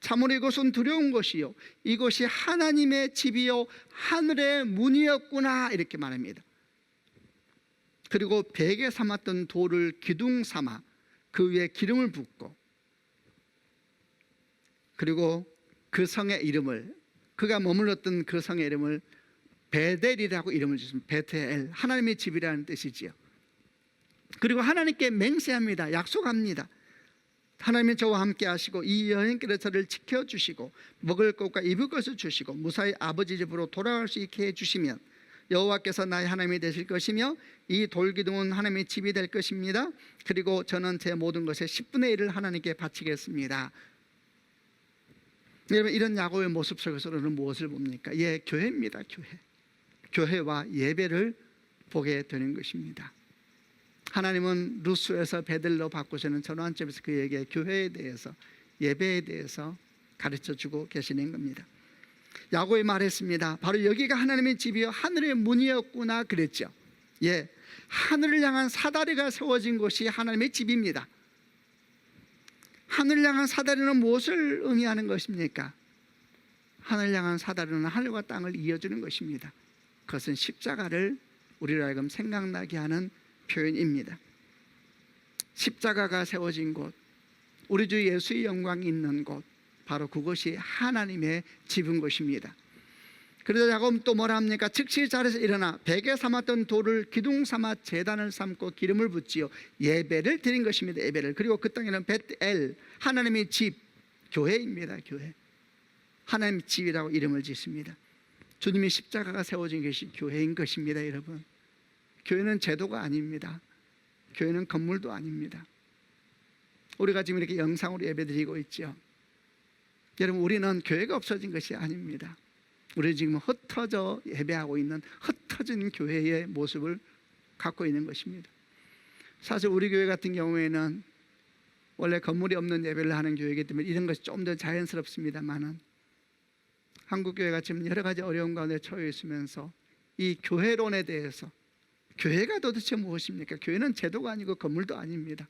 참으로 이곳은 두려운 것이요 이곳이 하나님의 집이요 하늘의 문이었구나, 이렇게 말합니다. 그리고 베개 삼았던 돌을 기둥 삼아 그 위에 기름을 붓고, 그리고 그 성의 이름을, 그가 머물렀던 그 성의 이름을 베델이라고 이름을 주셨습니다. 베텔, 하나님의 집이라는 뜻이지요. 그리고 하나님께 맹세합니다. 약속합니다. 하나님이 저와 함께 하시고 이 여행길에 저를 지켜주시고 먹을 것과 입을 것을 주시고 무사히 아버지 집으로 돌아갈 수 있게 해주시면 여호와께서 나의 하나님이 되실 것이며 이 돌기둥은 하나님의 집이 될 것입니다. 그리고 저는 제 모든 것의 10분의 1을 하나님께 바치겠습니다. 여러분, 이런 야곱의 모습 속에서 우리는 무엇을 봅니까? 예, 교회입니다. 교회와 예배를 보게 되는 것입니다. 하나님은 루스에서 베델로 바꾸시는 전환점에서 그에게 교회에 대해서, 예배에 대해서 가르쳐주고 계시는 겁니다. 야곱이 말했습니다. 바로 여기가 하나님의 집이요 하늘의 문이었구나 그랬죠. 예, 하늘을 향한 사다리가 세워진 곳이 하나님의 집입니다. 하늘을 향한 사다리는 무엇을 의미하는 것입니까? 하늘을 향한 사다리는 하늘과 땅을 이어주는 것입니다. 그것은 십자가를 우리로 하여금 생각나게 하는 표현입니다. 십자가가 세워진 곳, 우리 주 예수의 영광이 있는 곳, 바로 그것이 하나님의 집인 것입니다. 그래서 야곱은 또 뭐라 합니까? 즉시 자리에서 일어나 베개 삼았던 돌을 기둥 삼아 제단을 삼고 기름을 붓지요 예배를 드린 것입니다. 예배를. 그리고 그 땅에는 베텔, 하나님의 집, 교회입니다. 교회, 하나님의 집이라고 이름을 짓습니다. 주님의 십자가가 세워진 것이 교회인 것입니다. 여러분, 교회는 제도가 아닙니다. 교회는 건물도 아닙니다. 우리가 지금 이렇게 영상으로 예배드리고 있죠. 여러분, 우리는 교회가 없어진 것이 아닙니다. 우리 지금 흩어져 예배하고 있는 흩어진 교회의 모습을 갖고 있는 것입니다. 사실 우리 교회 같은 경우에는 원래 건물이 없는 예배를 하는 교회이기 때문에 이런 것이 좀 더 자연스럽습니다만은, 한국 교회가 지금 여러 가지 어려운 가운데 처해 있으면서 이 교회론에 대해서, 교회가 도대체 무엇입니까? 교회는 제도가 아니고 건물도 아닙니다.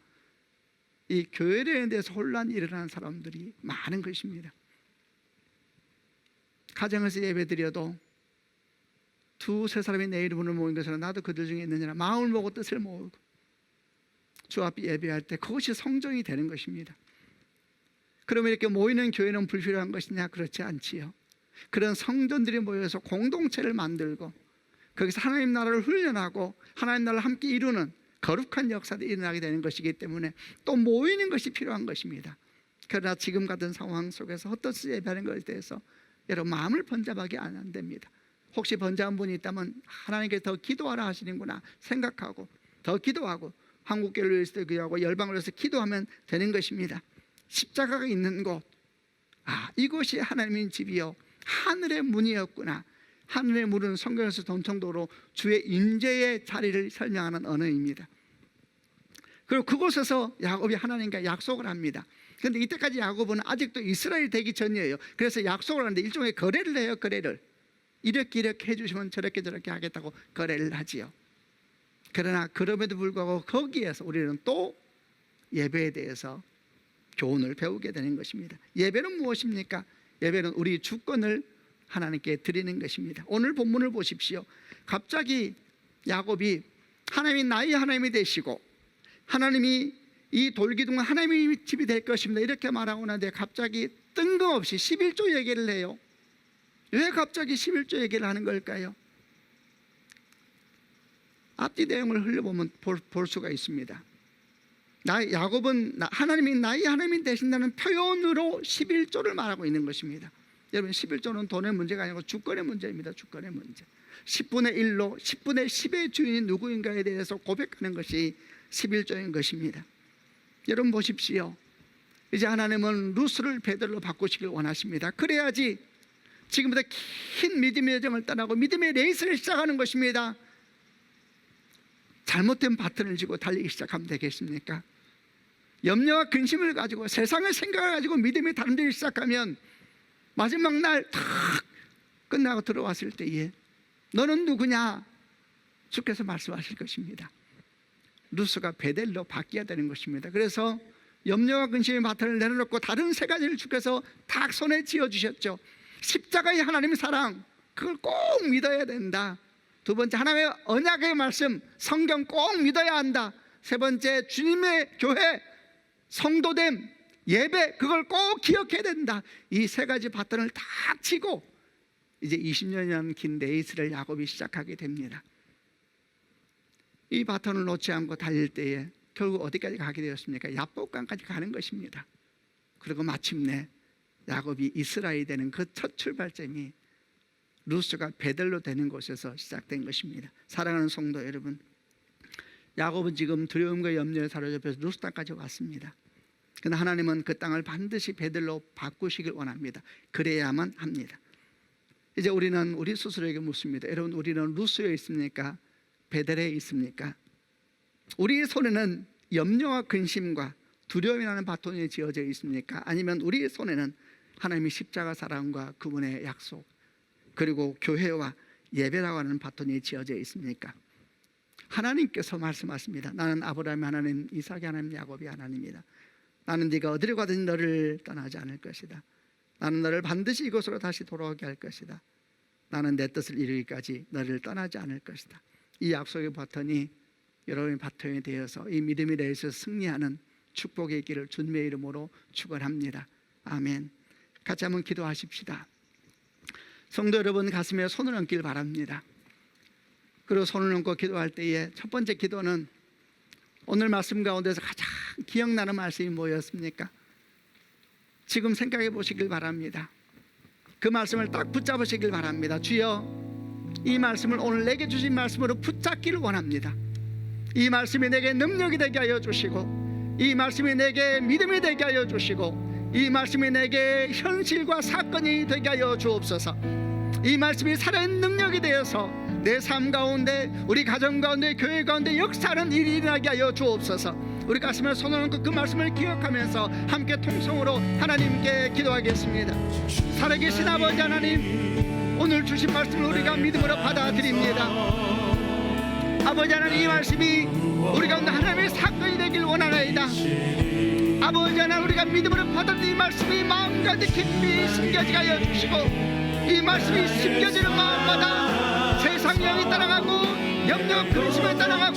이 교회론에 대해서 혼란이 일어나는 사람들이 많은 것입니다. 가정에서 예배드려도 두세 사람이 내 이름으로 모인 것은 나도 그들 중에 있느니라 마음을 모으고 뜻을 모으고 주 앞에 예배할 때 그것이 성정이 되는 것입니다. 그러면 이렇게 모이는 교회는 불필요한 것이냐? 그렇지 않지요. 그런 성전들이 모여서 공동체를 만들고 거기서 하나님 나라를 훈련하고 하나님 나라를 함께 이루는 거룩한 역사들이 일어나게 되는 것이기 때문에 또 모이는 것이 필요한 것입니다. 그러나 지금 같은 상황 속에서 헛되이 예배하는 것에 대해서 여러분 마음을 번잡하게 안 됩니다. 혹시 번잡한 분이 있다면 하나님께 더 기도하라 하시는구나 생각하고 더 기도하고 한국교회를 위해서 기도하고 열방을 위해서 기도하면 되는 것입니다. 십자가가 있는 곳, 이곳이 하나님의 집이요 하늘의 문이었구나. 하늘의 문은 성경에서 전통도로 주의 임재의 자리를 설명하는 언어입니다. 그리고 그곳에서 야곱이 하나님과 약속을 합니다. 그런데 이때까지 야곱은 아직도 이스라엘이 되기 전이에요. 그래서 약속을 하는데 일종의 거래를 해요. 거래를 이렇게 해주시면 저렇게 하겠다고 거래를 하지요. 그러나 그럼에도 불구하고 거기에서 우리는 또 예배에 대해서 교훈을 배우게 되는 것입니다. 예배는 무엇입니까? 예배는 우리 주권을 하나님께 드리는 것입니다. 오늘 본문을 보십시오. 갑자기 야곱이 하나님이 나의 하나님이 되시고 하나님이 이 돌기둥은 하나님의 집이 될 것입니다 이렇게 말하고 나는데 갑자기 뜬금없이 11조 얘기를 해요. 왜 갑자기 11조 얘기를 하는 걸까요? 앞뒤 내용을 흘려보면 볼 수가 있습니다. 야곱은 하나님이 나의 하나님이 되신다는 표현으로 11조를 말하고 있는 것입니다. 여러분 11조는 돈의 문제가 아니고 주권의 문제입니다. 주권의 문제. 10분의 1로 10분의 10의 주인이 누구인가에 대해서 고백하는 것이 11조인 것입니다. 여러분 보십시오. 이제 하나님은 루스를 베들로 바꾸시길 원하십니다. 그래야지 지금부터 긴 믿음의 여정을 떠나고 믿음의 레이스를 시작하는 것입니다. 잘못된 바톤을 쥐고 달리기 시작하면 되겠습니까? 염려와 근심을 가지고 세상의 생각을 가지고 믿음의 다름질을 시작하면 마지막 날 탁 끝나고 들어왔을 때에 너는 누구냐? 주께서 말씀하실 것입니다. 루스가 베델로 바뀌어야 되는 것입니다. 그래서 염려와 근심의 바탕을 내려놓고 다른 세 가지를 주께서 딱 손에 쥐어주셨죠. 십자가의 하나님의 사랑, 그걸 꼭 믿어야 된다. 두 번째, 하나님의 언약의 말씀, 성경 꼭 믿어야 한다. 세 번째, 주님의 교회, 성도됨, 예배, 그걸 꼭 기억해야 된다. 이 세 가지 바탕을 딱 치고 이제 20년이라는 긴 레이스를 야곱이 시작하게 됩니다. 이 바톤을 놓지 않고 달릴 때에 결국 어디까지 가게 되었습니까? 야복강까지 가는 것입니다. 그리고 마침내 야곱이 이스라엘이 되는 그 첫 출발점이 루스가 베델로 되는 곳에서 시작된 것입니다. 사랑하는 성도 여러분, 야곱은 지금 두려움과 염려에 사로잡혀서 루스 땅까지 왔습니다. 그러나 하나님은 그 땅을 반드시 베델로 바꾸시길 원합니다. 그래야만 합니다. 이제 우리는 우리 스스로에게 묻습니다. 여러분, 우리는 루스에 있습니까? 베델에 있습니까? 우리 손에는 염려와 근심과 두려움이라는 바톤이 지어져 있습니까? 아니면 우리 손에는 하나님의 십자가 사랑과 그분의 약속, 그리고 교회와 예배라고 하는 바톤이 지어져 있습니까? 하나님께서 말씀하십니다. 나는 아브라함의 하나님, 이삭의 하나님, 야곱의 하나님이다. 나는 네가 어디로 가든지 너를 떠나지 않을 것이다. 나는 너를 반드시 이곳으로 다시 돌아오게 할 것이다. 나는 내 뜻을 이루기까지 너를 떠나지 않을 것이다. 이 약속의 바톤이 여러분의 바톤이 되어서 이 믿음의 레이스에서 승리하는 축복의 길을 주님의 이름으로 축원합니다. 아멘. 같이 한번 기도하십시다. 성도 여러분, 가슴에 손을 얹길 바랍니다. 그리고 손을 얹고 기도할 때에 첫 번째 기도는 오늘 말씀 가운데서 가장 기억나는 말씀이 뭐였습니까? 지금 생각해 보시길 바랍니다. 그 말씀을 딱 붙잡으시길 바랍니다. 주여, 이 말씀을 오늘 내게 주신 말씀으로 붙잡기를 원합니다. 이 말씀이 내게 능력이 되게 하여 주시고, 이 말씀이 내게 믿음이 되게 하여 주시고, 이 말씀이 내게 현실과 사건이 되게 하여 주옵소서. 이 말씀이 살아있는 능력이 되어서 내 삶 가운데, 우리 가정 가운데, 교회 가운데 역사하는 일이 일어나게 하여 주옵소서. 우리 가슴에 손을 얹고 그 말씀을 기억하면서 함께 통성으로 하나님께 기도하겠습니다. 살아계신 아버지 하나님, 오늘 주신 말씀을 우리가 믿음으로 받아들입니다. 아버지 하나님, 이 말씀이 우리 가운데 하나님의 사건이 되길 원하나이다. 아버지 하나님, 우리가 믿음으로 받은 이 말씀이 마음 가운데 깊이 심겨지게 하여 주시고, 이 말씀이 심겨지는 마음마다 세상 영이 따라가고 염려 근심에 따라가고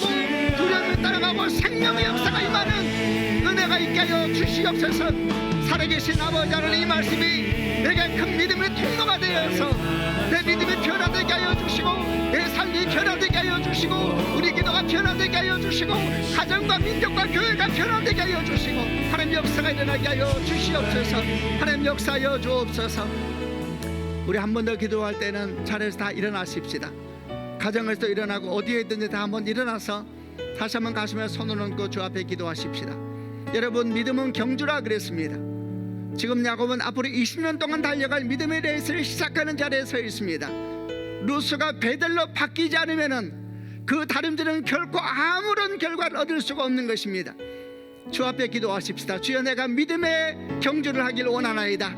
두려움에 따라가고 생명의 역사가 임하는 은혜가 있게 하여 주시옵소서. 살아계신 아버지 하나님, 이 말씀이 내게 큰 믿음의 통로가 되어서 내 믿음이 변화되게 하여 주시고, 내 삶이 변화되게 하여 주시고, 우리 기도가 변화되게 하여 주시고, 가정과 민족과 교회가 변화되게 하여 주시고, 하나님 역사가 일어나게 하여 주시옵소서. 하나님 역사하여 주옵소서. 우리 한 번 더 기도할 때는 자리에서 다 일어나십시다. 가정에서 일어나고 어디에 있든지 다 한번 일어나서 다시 한번 가슴에 손을 얹고 주 앞에 기도하십시다. 여러분, 믿음은 경주라 그랬습니다. 지금 야곱은 앞으로 20년 동안 달려갈 믿음의 레이스를 시작하는 자리에 서 있습니다. 루스가 베델로 바뀌지 않으면은 그 다름질은 결코 아무런 결과를 얻을 수가 없는 것입니다. 주 앞에 기도하십시다. 주여, 내가 믿음의 경주를 하기를 원하나이다.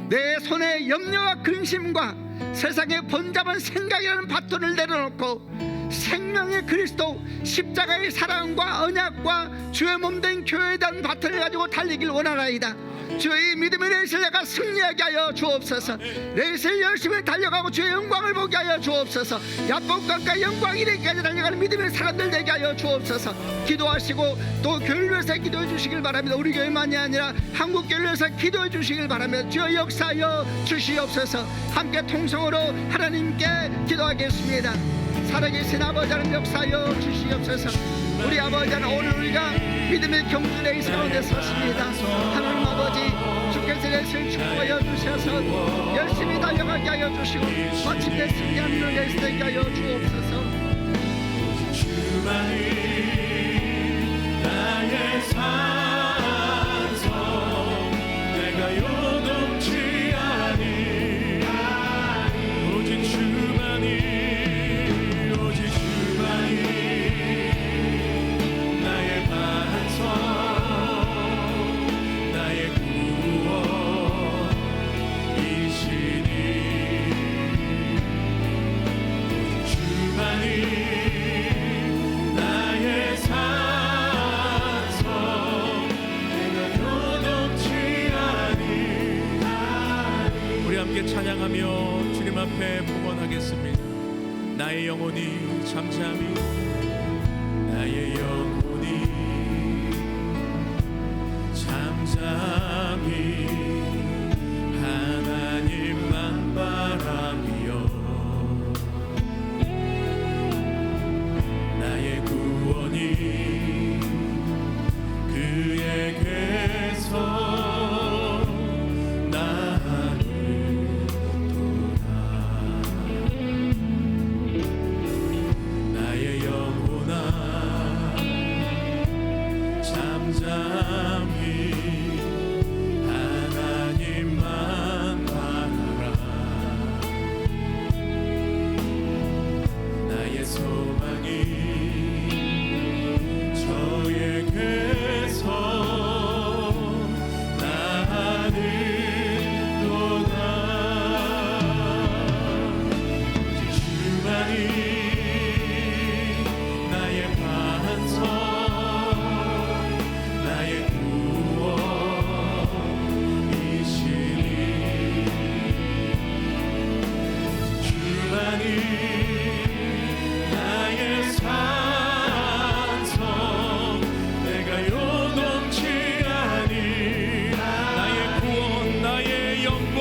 내 손에 염려와 근심과 세상의 번잡한 생각이라는 바톤을 내려놓고 생명의 그리스도 십자가의 사랑과 언약과 주의 몸된 교회에 대한 바톤을 가지고 달리길 원하나이다. 주의 믿음의 레이스를 내가 승리하게 하여 주옵소서. 레이스를 열심히 달려가고 주의 영광을 보게 하여 주옵소서. 야복강과 영광 이르기까지 달려가는 믿음의 사람들 되게 하여 주옵소서. 기도하시고 또 교회를 위해서 기도해 주시길 바랍니다. 우리 교회만이 아니라 한국 교회를 위해서 기도해 주시길 바랍니다. 주여 역사하여 주시옵소서. 함께 통성으로 하나님께 기도하겠습니다. 살아계신 아버지 하나님 역사하여 주시옵소서. 우리 아버지 하나님 오늘 우리가 믿음의 경주의 이 가운데 섰습니다. 하나님 아버지 주께서 예수를 축복하여 주셔서 열심히 달려가게 하여 주시고 마침내 승리하는 예수 되게 하여 주옵소서. 주만이 나의 산성 내가 요동치 아니 오직 주만이 나의 반성 나의 구원이시니 오직 주만이 나의 산성 내가 요동치 아니 우리 함께 찬양하며 주님 앞에 봉헌하겠습니다. 나의 영혼이 잠잠히 나의 영혼이 잠잠히 하나님만 바라며 나의 구원이 그에게서 나를 도다 나의 영혼아 잠잠히 하나님만 바라라 나의 소망이 저에게서 나를 도다 오직 주만이 나의 반성 나의 구원이시니 주만이 나의 산성 내가 요동치 아니 나의 구원 나의 영광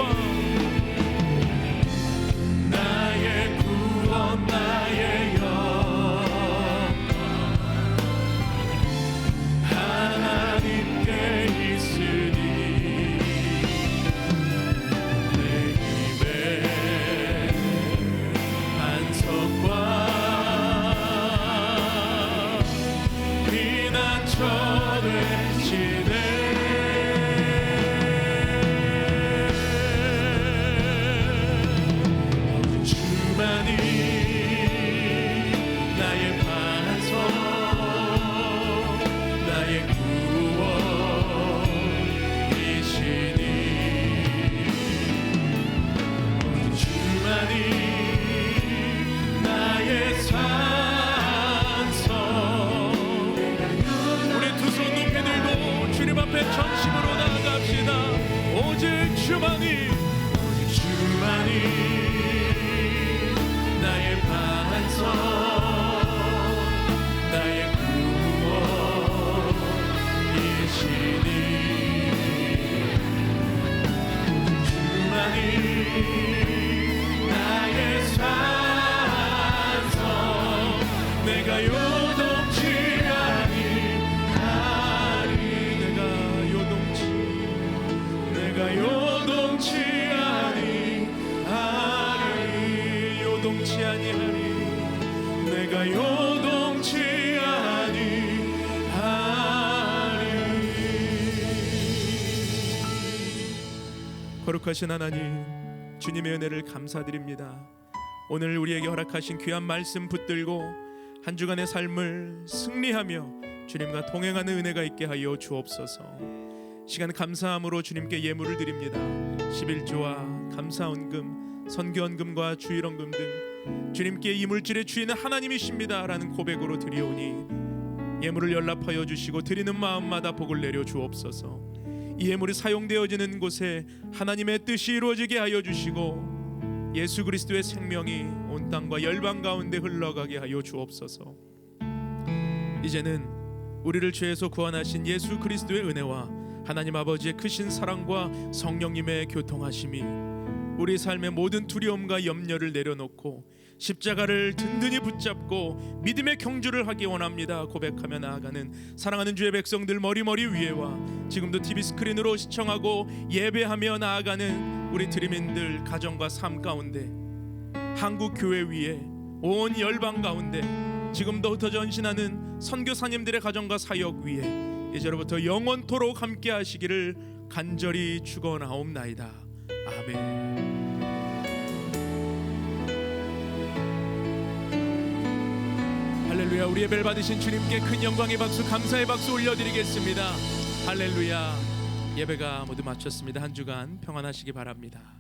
나의 구원 나의 영광 하나님께 있으니 내 입에 반석과 피난처 되시네 주만이 나의 반석 나의 구원이시니 주만이 나의 산성 우리 두 손 높이 들고 주님 앞에 전심으로 나아갑시다. 오직 주만이 주만이 나의 반석 나의 구원이시니 주만이 나의 산성 내가 요동치 아니하리 내가 요동치 내가 요동치 아니하리 요동치 아니하리 내가 요동치 아니하리 거룩하신 하나님, 주님의 은혜를 감사드립니다. 오늘 우리에게 허락하신 귀한 말씀 붙들고 한 주간의 삶을 승리하며 주님과 동행하는 은혜가 있게 하여 주옵소서. 시간 감사함으로 주님께 예물을 드립니다. 11조와 감사헌금, 선교헌금과 주일헌금 등 주님께 이 물질의 주인은 하나님이십니다 라는 고백으로 드리오니 예물을 연락하여 주시고 드리는 마음마다 복을 내려 주옵소서. 이 예물이 사용되어지는 곳에 하나님의 뜻이 이루어지게 하여 주시고 예수 그리스도의 생명이 온 땅과 열방 가운데 흘러가게 하여 주옵소서. 이제는 우리를 죄에서 구원하신 예수 그리스도의 은혜와 하나님 아버지의 크신 사랑과 성령님의 교통하심이 우리 삶의 모든 두려움과 염려를 내려놓고 십자가를 든든히 붙잡고 믿음의 경주를 하기 원합니다. 고백하며 나아가는 사랑하는 주의 백성들, 머리머리 위에와 지금도 TV 스크린으로 시청하고 예배하며 나아가는 우리 드림인들 가정과 삶 가운데, 한국 교회 위에 온 열방 가운데 지금도 흩어져 전신하는 선교사님들의 가정과 사역 위에 이제로부터 영원토록 함께 하시기를 간절히 축원하옵나이다. 아멘. 할렐루야. 우리 예배를 받으신 주님께 큰 영광의 박수, 감사의 박수 올려드리겠습니다. 할렐루야. 예배가 모두 마쳤습니다. 한 주간 평안하시기 바랍니다.